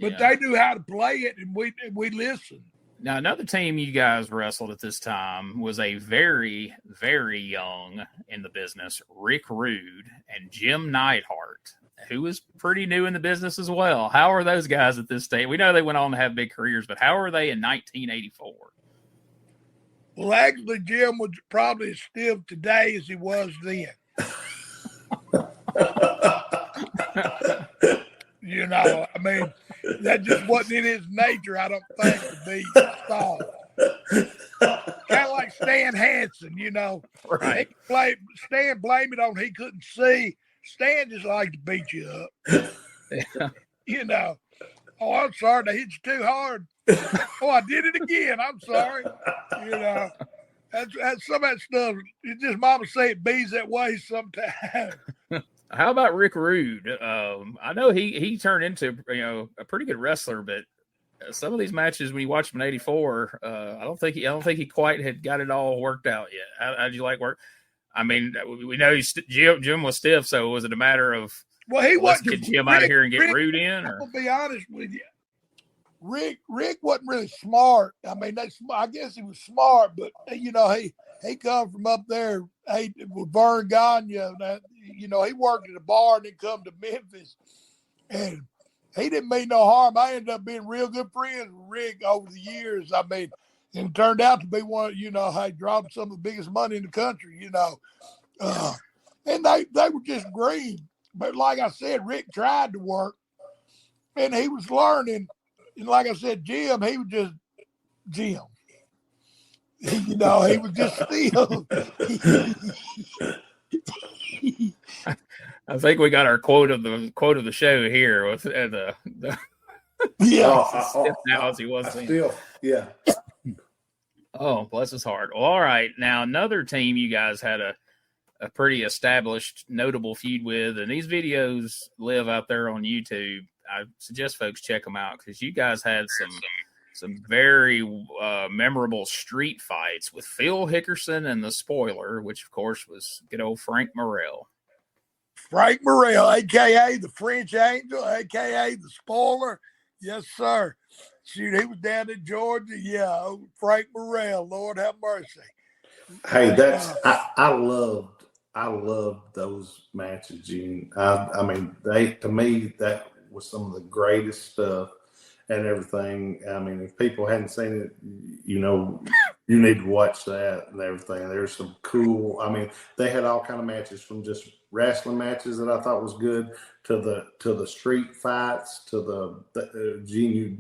But they knew how to play it, and we listened. Now, another team you guys wrestled at this time was a very, very young in the business, Rick Rude and Jim Neidhart, who was pretty new in the business as well. How are those guys at this stage? We know they went on to have big careers, but how are they in 1984? Well, actually, Jim was probably as stiff today as he was then. That just wasn't in his nature, I don't think, to be soft. Kind of like Stan Hansen, Right. Stan blamed it on he couldn't see. Stan just liked to beat you up. Yeah. Oh, I'm sorry, they hit you too hard. Oh, I did it again. I'm sorry. That's some of that stuff. It's just mama say it bees that way sometimes. How about Rick Rude? I know he turned into a pretty good wrestler, but some of these matches when you watch him in '84, I don't think he quite had got it all worked out yet. How'd you like work? We know Jim was stiff, so was it a matter of let's get Jim out of here and get Rude in? Or? I'll be honest with you, Rick wasn't really smart. I guess he was smart, but he come from up there. With Vern Gagne, he worked at a bar and then come to Memphis, and he didn't mean no harm. I ended up being real good friends with Rick over the years. And it turned out to be one. I dropped some of the biggest money in the country. And they were just green. But like I said, Rick tried to work, and he was learning. And like I said, Jim, he was just Jim. You know, he was just still. I think we got our quote of the show here with the Yeah. now as he was saying. Still, yeah. Oh, bless his heart. Well, all right. Now, another team you guys had a pretty established, notable feud with, and these videos live out there on YouTube. I suggest folks check them out because you guys had some very memorable street fights with Phil Hickerson and the Spoiler, which, of course, was good old Frank Morrell. Frank Morrell, a.k.a. the French Angel, a.k.a. the Spoiler. Yes, sir. Shoot, he was down in Georgia. Yeah, Frank Morrell, Lord have mercy. Hey, I loved those matches, Gene. I mean, to me, that was some of the greatest stuff and everything. I mean, if people hadn't seen it, you know, you need to watch that and everything. There's some cool. I mean, they had all kind of matches, from just wrestling matches that I thought was good to the street fights to the Gene, you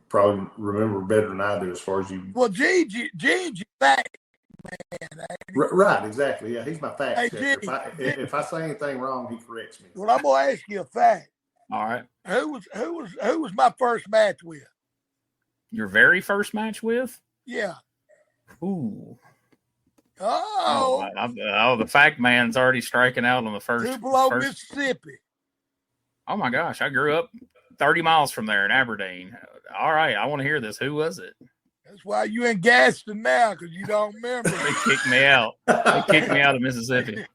probably remember better than I do as far as you. Well, Gene's fact man. Right, exactly. Yeah, he's my fact Hey, checker. Jimmy, If I say anything wrong, he corrects me. well, I'm gonna ask you a fact. All right. Who was my first match with? Your very first match with? Yeah. Ooh. Oh, The fact man's already striking out on the first. Tupelo, Mississippi. Oh my gosh, I grew up 30 miles from there in Aberdeen. All right, I want to hear this. Who was it? That's why you in Gaston now, because you don't remember. They kicked me out. They kicked me out of Mississippi.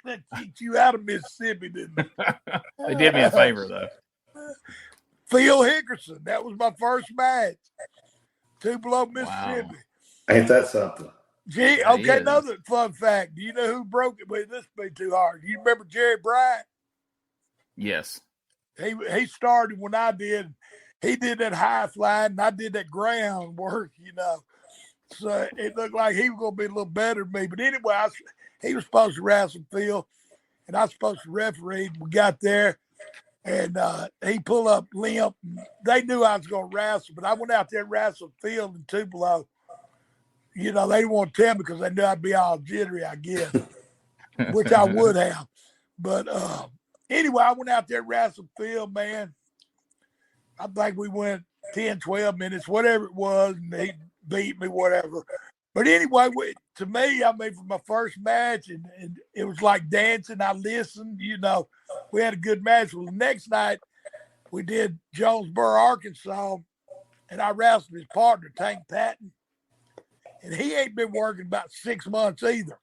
They kicked you out of Mississippi, didn't they? They did me a favor, though. Phil Hickerson. That was my first match. Tupelo, Mississippi. Wow. Ain't that something? Gee, okay, another fun fact. Do you know who broke it? Wait, this would be too hard. You remember Jerry Bryant? Yes. He started when I did. He did that high flying, and I did that ground work, you know. So it looked like he was going to be a little better than me. But anyway, he was supposed to wrestle Phil, and I was supposed to referee. We got there, and he pulled up limp. They knew I was going to wrestle, but I went out there and wrestled Phil in Tupelo. You know, they didn't want to tell me because they knew I'd be all jittery, I guess, which I would have. But anyway, I went out there and wrestled Phil, man. I think we went 10, 12 minutes, whatever it was, and he beat me, whatever. But anyway, to me, I mean, for my first match, and it was like dancing. I listened, you know. We had a good match. Well, the next night, we did Jonesboro, Arkansas, and I wrestled his partner, Tank Patton. And he ain't been working about 6 months either.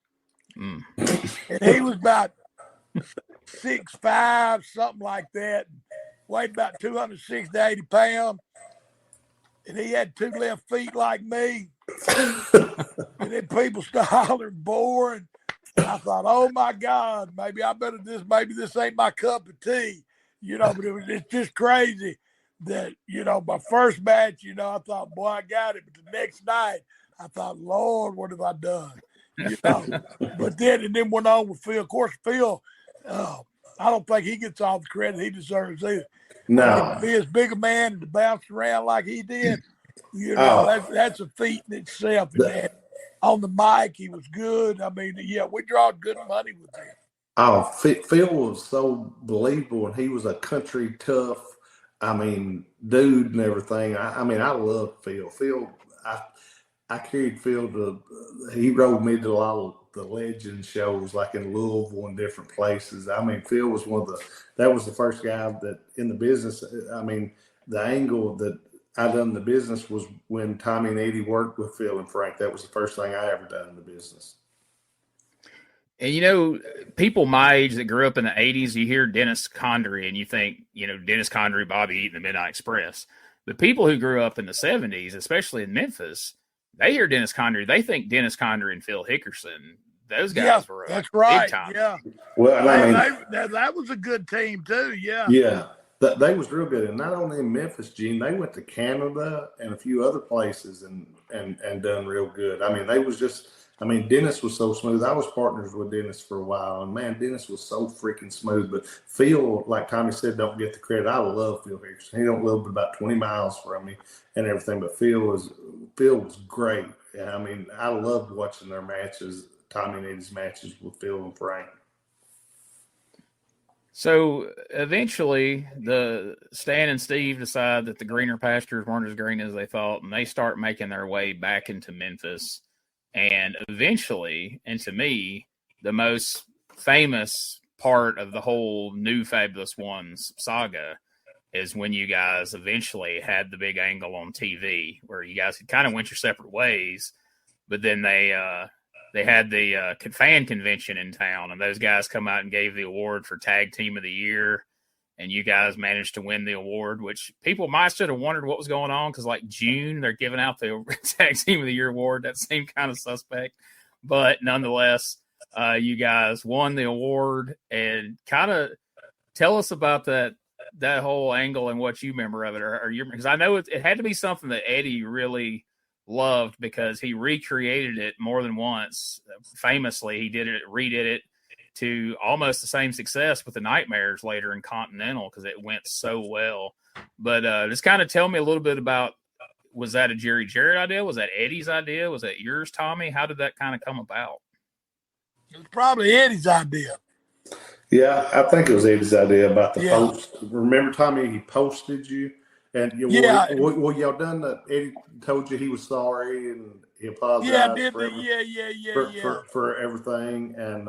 And he was about 6'5", something like that. Weighed about 260 to 80 pounds. And he had two left feet like me. And then people started hollering, boring. And I thought, oh my God, maybe this ain't my cup of tea. You know, but it's just crazy that, you know, my first match, you know, I thought, boy, I got it. But the next night, I thought, Lord, what have I done? You know, but then went on with Phil. Of course, Phil, I don't think he gets all the credit he deserves either. No. To be as big a man and to bounce around like he did, you know, that's a feat in itself. And on the mic, he was good. I mean, yeah, we draw good money with him. Oh, Phil was so believable, and he was a country tough, I mean, dude and everything. I mean, I love Phil. Phil, I carried Phil he rode me to a lot of the legend shows, like in Louisville and different places. I mean, Phil was that was the first guy that in the business. I mean, the angle that I done in the business was when Tommy and Eddie worked with Phil and Frank. That was the first thing I ever done in the business. And, you know, people my age that grew up in the 80s, you hear Dennis Condrey and you think, you know, Dennis Condrey, Bobby Eaton, the Midnight Express. The people who grew up in the 70s, especially in Memphis, they hear Dennis Condrey. They think Dennis Condrey and Phil Hickerson. Those guys were that's right. Big time. Yeah. Well, I mean, that was a good team too. Yeah. Yeah. They was real good, and not only in Memphis, Gene. They went to Canada and a few other places and done real good. I mean, they was just. I mean, Dennis was so smooth. I was partners with Dennis for a while, and man, Dennis was so freaking smooth. But Phil, like Tommy said, don't get the credit. I love Phil Harrison. He don't live but about 20 miles from me and everything. But Phil was great. And I mean, I loved watching their matches, Tommy and Eddie's matches with Phil and Frank. So eventually, the Stan and Steve decide that the greener pastures weren't as green as they thought, and they start making their way back into Memphis. And eventually, and to me, the most famous part of the whole New Fabulous Ones saga is when you guys eventually had the big angle on TV where you guys kind of went your separate ways, but then they had the fan convention in town, and those guys come out and gave the award for Tag Team of the Year, and you guys managed to win the award, which people might should have wondered what was going on because, like, June, they're giving out the Tag Team of the Year award. That seemed kind of suspect. But nonetheless, you guys won the award, and kind of tell us about that whole angle and what you remember of it. Because I know it had to be something that Eddie really loved because he recreated it more than once. Famously, he redid it to almost the same success with the Nightmares later in Continental because it went so well. But just kind of tell me a little bit about, was that a Jerry Jarrett idea? Was that Eddie's idea? Was that yours, Tommy? How did that kind of come about? It was probably Eddie's idea. Yeah, I think it was Eddie's idea about the post. Remember, Tommy, he posted you. And well, y'all done that. Eddie told you he was sorry and he apologized for everything. And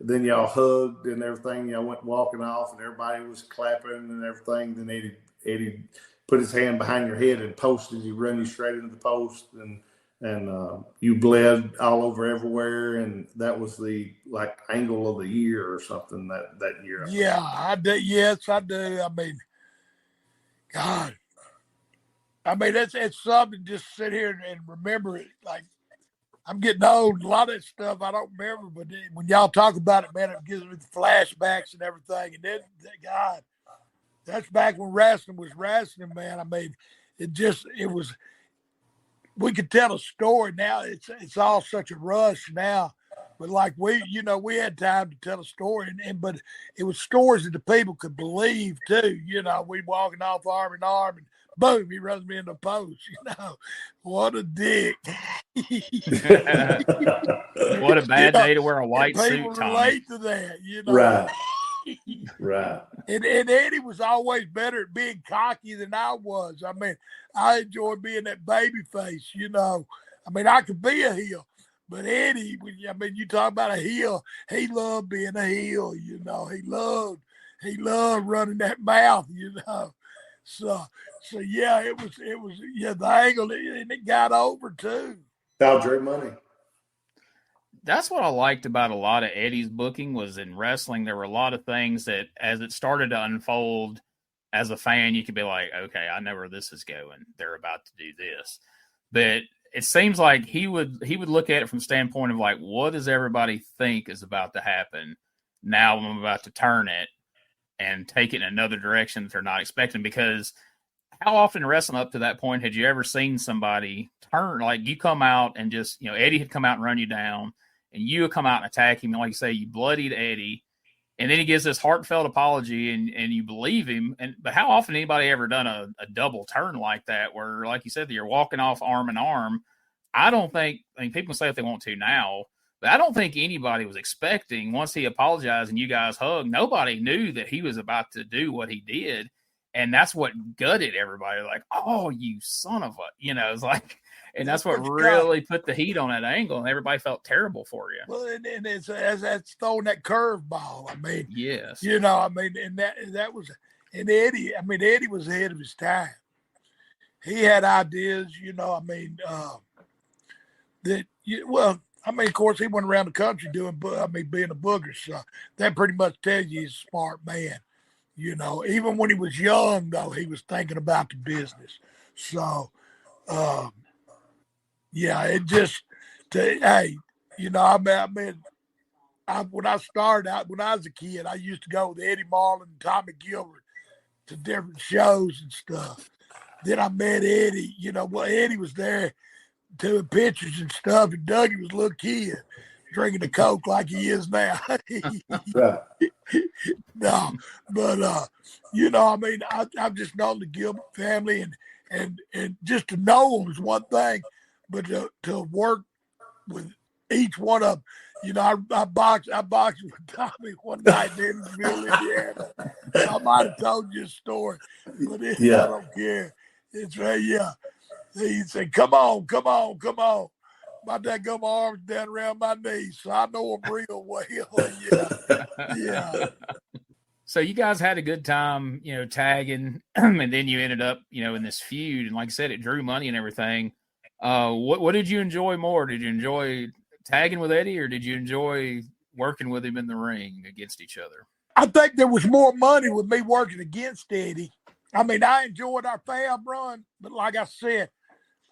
then y'all hugged and everything. Y'all went walking off and everybody was clapping and everything. Then Eddie put his hand behind your head and posted you, run you straight into the post, and you bled all over everywhere. And that was the angle of the year or something that year. Yeah, I did. Yes, I do. I mean, God, I mean, it's something to just sit here and remember it. Like, I'm getting old. A lot of that stuff I don't remember, but when y'all talk about it, man, it gives me the flashbacks and everything. And then, God, that's back when wrestling was wrestling, man. I mean, it was, we could tell a story now. It's all such a rush now. But like we had time to tell a story, but it was stories that the people could believe too. We walking off arm in arm, and boom, he runs me into the post. What a dick! What a bad day to wear a white suit. People relate to that, Right. Right. And Eddie was always better at being cocky than I was. I mean, I enjoyed being that baby face. I mean, I could be a heel. But Eddie, I mean, you talk about a heel. He loved being a heel. He loved running that mouth. So yeah, it was the angle, and it got over too. Drew money. That's what I liked about a lot of Eddie's booking was in wrestling. There were a lot of things that, as it started to unfold, as a fan, you could be like, okay, I know where this is going. They're about to do this, but it seems like he would look at it from the standpoint of like, what does everybody think is about to happen? Now I'm about to turn it and take it in another direction that they're not expecting. Because how often wrestling up to that point had you ever seen somebody turn? Like, you come out and just, Eddie had come out and run you down, and you would come out and attack him. And like you say, you bloodied Eddie, and then he gives this heartfelt apology, and you believe him. But how often anybody ever done a double turn like that, where, like you said, that you're walking off arm in arm? I mean, people can say if they want to now, but I don't think anybody was expecting, once he apologized and you guys hugged, nobody knew that he was about to do what he did. And that's what gutted everybody. Like, oh, you son of a, it's like, and that's what really put the heat on that angle, and everybody felt terrible for you. Well, and it's that's throwing that curveball. I mean, yes, I mean, and that was, and Eddie. I mean, Eddie was ahead of his time. He had ideas. I mean, of course, he went around the country being a booger. So that pretty much tells you he's a smart man. Even when he was young, though, he was thinking about the business. So, yeah, it just, hey, when I started out, when I was a kid, I used to go with Eddie Marlin and Tommy Gilbert to different shows and stuff. Then I met Eddie. Eddie was there doing pictures and stuff, and Dougie was a little kid drinking the Coke like he is now. Right. No, but I've just known the Gilbert family, and just to know them is one thing, but to work with each one of them. I boxed with Tommy one night in Evansville, Indiana. I might have told you a story, but I don't care. It's right, yeah. He said, come on. My dad got my arms down around my knees, so I know him real well. Yeah. So you guys had a good time, tagging, and then you ended up, in this feud. And like I said, it drew money and everything. What did you enjoy more? Did you enjoy tagging with Eddie, or did you enjoy working with him in the ring against each other? I think there was more money with me working against Eddie. I mean, I enjoyed our fab run, but like I said,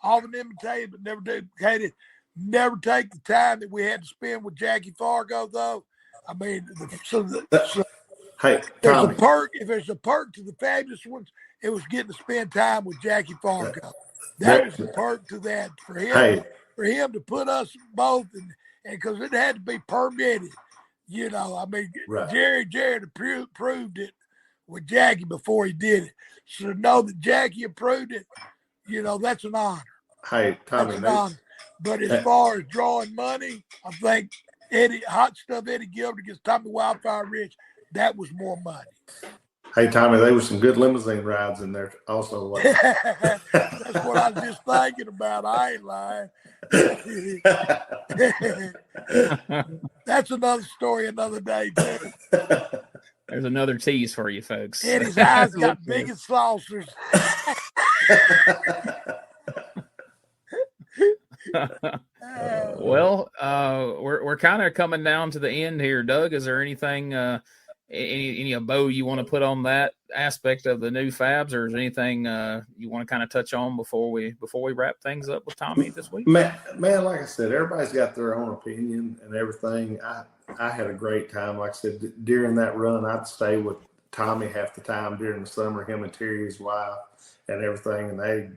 often imitated but never duplicated. Never take the time that we had to spend with Jackie Fargo, though. I mean, hey, there's Tommy. a perk. If there's a perk to the fabulous ones, it was getting to spend time with Jackie Fargo. That was the perk to that for him. Hey. For him to put us both, and because it had to be permitted. Right. Jared approved it with Jackie before he did it. So to know that Jackie approved it, that's an honor. Hey, Tommy. That's an honor. But as far as drawing money, I think Hot Stuff Eddie Gilbert against Tommy Wildfire Rich, that was more money. Hey, Tommy, there was some good limousine rides in there also. That's what I was just thinking about. I ain't lying. That's another story another day, too. There's another tease for you folks. Eddie's eyes got big as saucers. Well, we're kind of coming down to the end here. Doug, is there anything, any bow you want to put on that aspect of the new fabs, or is there anything you want to kind of touch on before we wrap things up with Tommy this week? Man, like I said, everybody's got their own opinion and everything. I had a great time. Like I said, during that run, I'd stay with Tommy half the time during the summer, him and Terry, his wife, and everything, and they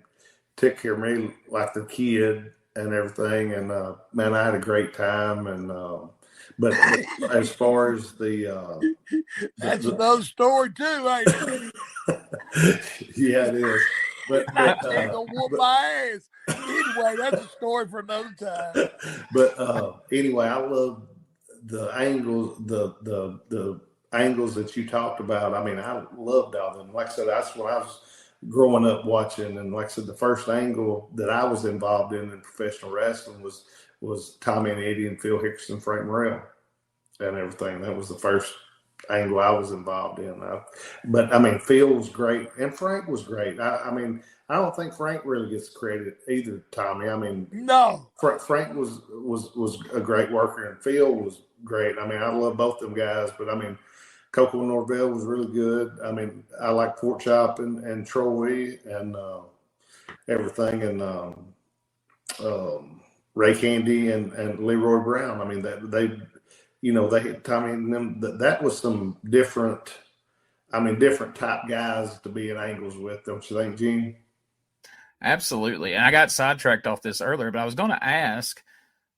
took care of me like their kid and everything. And man, I had a great time. And but as far as that's another story too, ain't it? Yeah, it is. But gonna whoop my ass. Anyway, that's a story for another time. But anyway, I love the angles, the angles that you talked about. I mean, I loved all them. Like I said, that's what I was growing up watching. And like I said, the first angle that I was involved in professional wrestling was Tommy and Eddie and Phil Hickerson, Frank Morrell, and everything. That was the first angle I was involved in. But I mean, Phil was great and Frank was great. I mean, I don't think Frank really gets credit either, Tommy. I mean, no. Frank was a great worker and Phil was great. I mean, I love both them guys, but I mean, Coco Norvell was really good. I mean, I like Porkchop and Troy and everything, and Ray Candy and Leroy Brown. I mean, they Tommy and them. That was some different type guys to be in angles with. Don't you think, Gene? Absolutely. And I got sidetracked off this earlier, but I was going to ask,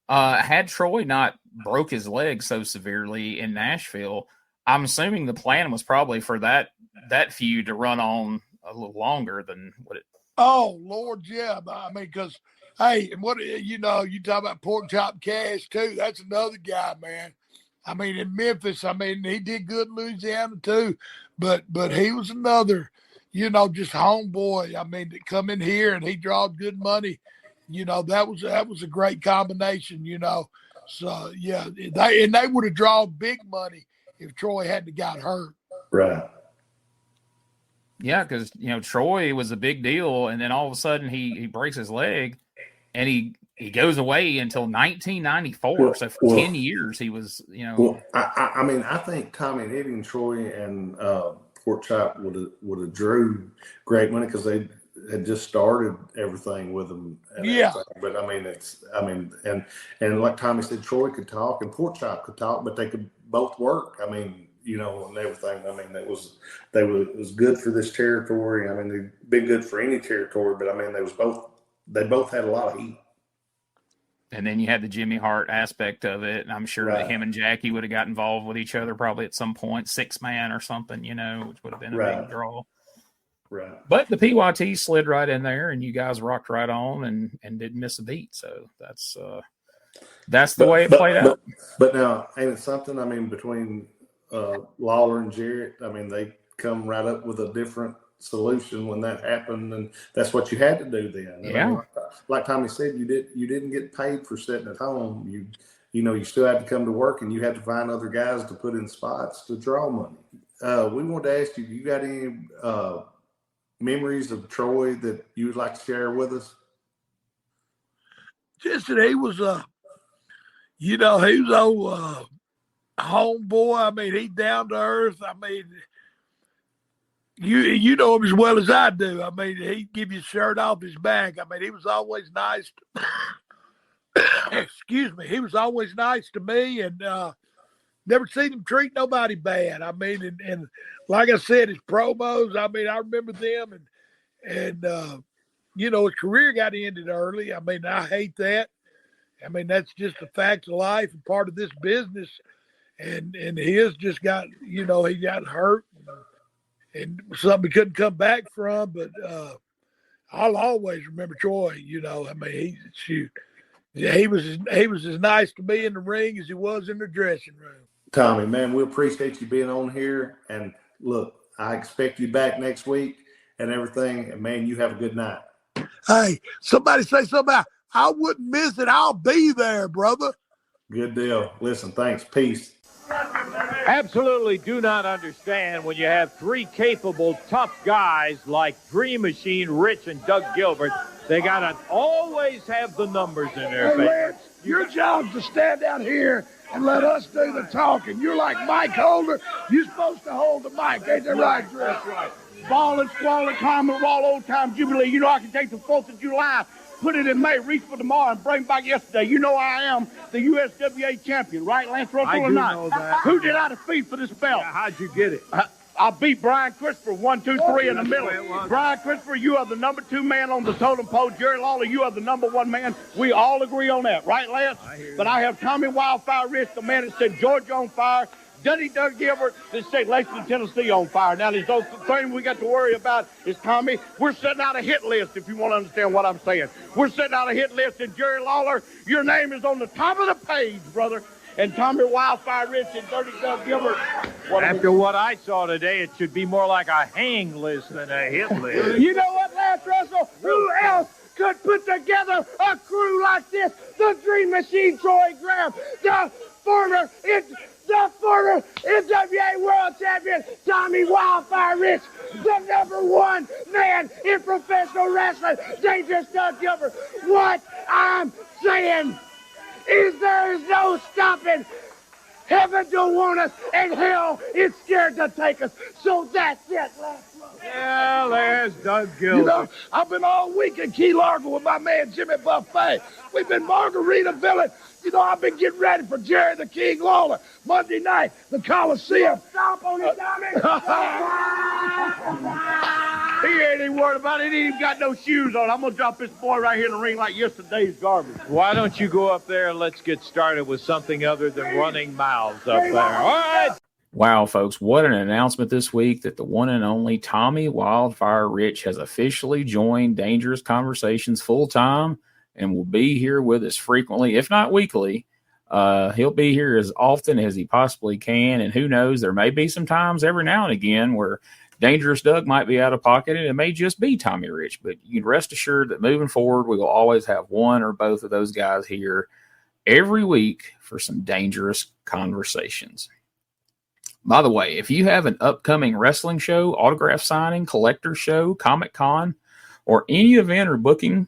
had Troy not broke his leg so severely in Nashville, I'm assuming the plan was probably for that feud to run on a little longer than what it. Oh Lord, yeah. I mean, because hey, what you talk about Porkchop Cash too. That's another guy, man. I mean, in Memphis, I mean, he did good in Louisiana too, but he was another, just homeboy. I mean, to come in here and he drawed good money. That was a great combination. So yeah, they would have drawn big money if Troy hadn't got hurt. Right. Yeah, because Troy was a big deal, and then all of a sudden he breaks his leg, and he goes away until 1994. Well, so for 10 years he was, Well, I mean, I think Tommy and Eddie and Troy and Porkchop would have drew great money because they had just started everything with them. Yeah. But and like Tommy said, Troy could talk and Porkchop could talk, but they could both work. I mean, and everything. I mean, it was good for this territory. I mean, they'd been good for any territory, but I mean, they both had a lot of heat. And then you had the Jimmy Hart aspect of it, and I'm sure that him and Jackie would have got involved with each other probably at some point, 6-man or something, which would have been a big draw. Right. But the PYT slid right in there, and you guys rocked right on and didn't miss a beat. So that's the way it played out. But now, ain't it something? I mean, between Lawler and Jarrett, I mean, they come right up with a different solution when that happened, and that's what you had to do then. Yeah. I mean, like Tommy said, you didn't get paid for sitting at home. You still had to come to work, and you had to find other guys to put in spots to draw money. We wanted to ask you got any memories of Troy that you would like to share with us? Just that he was he was old homeboy. I mean, he down to earth. I mean, you know him as well as I do. I mean, he'd give you a shirt off his back. I mean, he was always nice. Excuse me. He was always nice to me, and never seen him treat nobody bad. I mean, and like I said, his promos, I mean, I remember them, and his career got ended early. I mean, I hate that. I mean, that's just a fact of life and part of this business. And his just got, he got hurt and something he couldn't come back from. But I'll always remember Troy. I mean, he was as nice to me in the ring as he was in the dressing room. Tommy, man, we appreciate you being on here. And look, I expect you back next week and everything. And man, you have a good night. Hey, somebody say something about, I wouldn't miss it. I'll be there, brother. Good deal. Listen, thanks. Peace. Absolutely do not understand when you have three capable, tough guys like Dream Machine, Rich, and Doug Gilbert. They got to always have the numbers in their Hey, face. Lance, your job's to stand out here and let us do the talking. You're like Mike Holder. You're supposed to hold the mic. Ain't that right, Drew? That's right. Ball squalid, common, raw, old-time Jubilee. You know I can take the 4th of July, put it in May, reach for tomorrow, and bring back yesterday. You know I am the USWA champion, right, Lance Russell, I or do not? know that. Who did I defeat for this belt? Yeah, how'd you get it? I beat Brian Christopher 1, 2, 3 in the middle. That's the way it was. Brian Christopher, you are the number 2 man on the totem pole. Jerry Lawler, you are the number 1 man. We all agree on that, right, Lance? But I have Tommy Wildfire Rich, the man that said Georgia on fire. Doug Gilbert, that said Lexington, Tennessee on fire. Now, there's those things we got to worry about is Tommy. We're setting out a hit list, if you want to understand what I'm saying. We're setting out a hit list, and Jerry Lawler, your name is on the top of the page, brother. And Tommy Wildfire Rich and Dirty Doug Gilbert. After what I saw today, it should be more like a hang list than a hit list. You know what, Lance Russell? Who else could put together a crew like this? The Dream Machine, Troy Graham, the former NWA World Champion, Tommy Wildfire Rich, the number 1 man in professional wrestling, Dangerous Doug Gilbert. What I'm saying is there is no stopping. Heaven don't want us, and hell is scared to take us. So that's it, Lance Russell. Yeah, there's Doug Gilbert. I've been all week in Key Largo with my man Jimmy Buffet. We've been Margaritaville. I've been getting ready for Jerry the King Lawler. Monday night, the Coliseum. Stop on it, Tommy. He ain't even worried about it. He ain't even got no shoes on. I'm going to drop this boy right here in the ring like yesterday's garbage. Why don't you go up there and let's get started with something other than running mouths up there? All right. Wow, folks, what an announcement this week that the one and only Tommy Wildfire Rich has officially joined Dangerous Conversations full-time and will be here with us frequently, if not weekly. He'll be here as often as he possibly can, and who knows, there may be some times every now and again where Dangerous Doug might be out of pocket, and it may just be Tommy Rich, but you can rest assured that moving forward, we will always have one or both of those guys here every week for some dangerous conversations. By the way, if you have an upcoming wrestling show, autograph signing, collector show, Comic-Con, or any event or booking,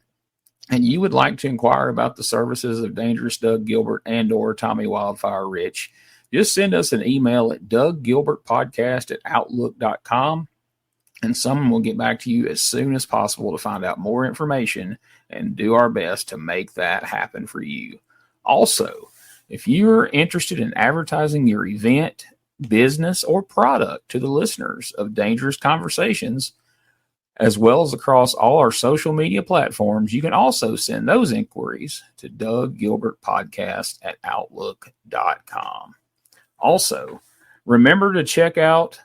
and you would like to inquire about the services of Dangerous Doug Gilbert and or Tommy Wildfire Rich, just send us an email at DougGilbertPodcast@outlook.com, and someone will get back to you as soon as possible to find out more information and do our best to make that happen for you. Also, if you're interested in advertising your event, business, or product to the listeners of Dangerous Conversations, as well as across all our social media platforms, you can also send those inquiries to DougGilbertPodcast@outlook.com. Also, remember to check out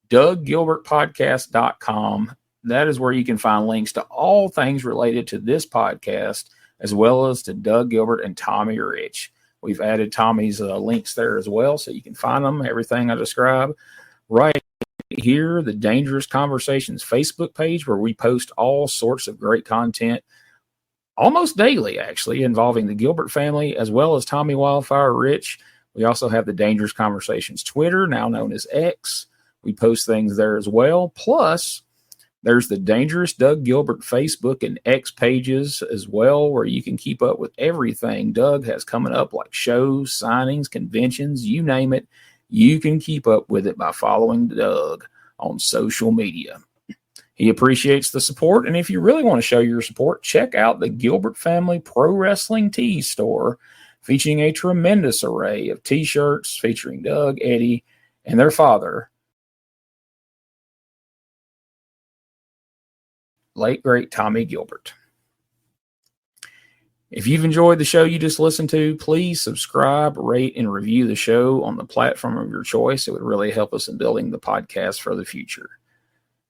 DougGilbertPodcast.com. That is where you can find links to all things related to this podcast, as well as to Doug Gilbert and Tommy Rich. We've added Tommy's links there as well, so you can find them, everything I describe, right here, the Dangerous Conversations Facebook page, where we post all sorts of great content almost daily, actually, involving the Gilbert family, as well as Tommy Wildfire Rich. We also have the Dangerous Conversations Twitter, now known as X. We post things there as well. Plus, there's the Dangerous Doug Gilbert Facebook and X pages as well, where you can keep up with everything Doug has coming up, like shows, signings, conventions, you name it. You can keep up with it by following Doug on social media. He appreciates the support, and if you really want to show your support, check out the Gilbert Family Pro Wrestling Tees store, featuring a tremendous array of t-shirts featuring Doug, Eddie, and their father, late great Tommy Gilbert. If you've enjoyed the show you just listened to, please subscribe, rate, and review the show on the platform of your choice. It would really help us in building the podcast for the future.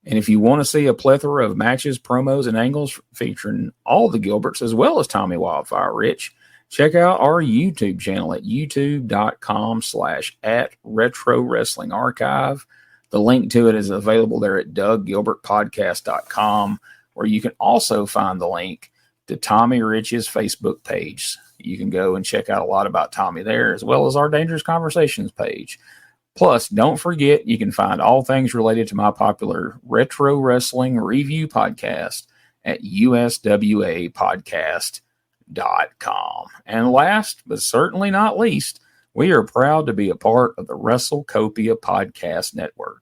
And if you want to see a plethora of matches, promos, and angles featuring all the Gilberts, as well as Tommy Wildfire Rich, check out our YouTube channel at youtube.com/@Retro Wrestling Archive. The link to it is available there at DougGilbertPodcast.com, where you can also find the link to Tommy Rich's Facebook page. You can go and check out a lot about Tommy there, as well as our Dangerous Conversations page. Plus, don't forget, you can find all things related to my popular retro wrestling review podcast at uswapodcast.com. And last, but certainly not least, we are proud to be a part of the WrestleCopia Podcast Network.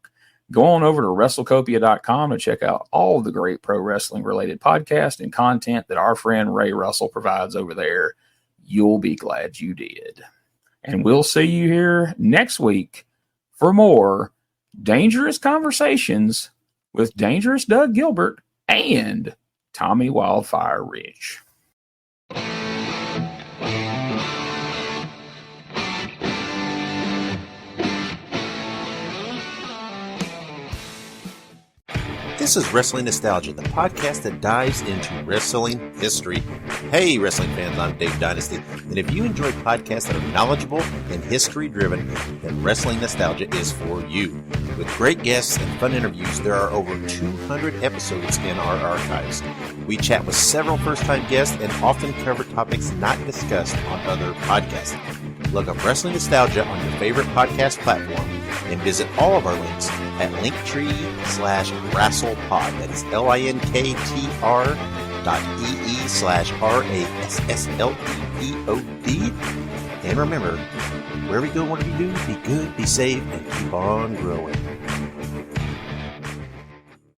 Go on over to WrestleCopia.com to check out all of the great pro wrestling related podcasts and content that our friend Ray Russell provides over there. You'll be glad you did. And we'll see you here next week for more Dangerous Conversations with Dangerous Doug Gilbert and Tommy Wildfire Rich. This is Wrestling Nostalgia, the podcast that dives into wrestling history. Hey, wrestling fans, I'm Dave Dynasty, and if you enjoy podcasts that are knowledgeable and history-driven, then Wrestling Nostalgia is for you. With great guests and fun interviews, there are over 200 episodes in our archives. We chat with several first-time guests and often cover topics not discussed on other podcasts. Look up Wrestling Nostalgia on your favorite podcast platform and visit all of our links at linktree/RasslePod. That is linktr.ee/RASSLEPOD. And remember, where we go, what do we do? Be good, be safe, and keep on growing.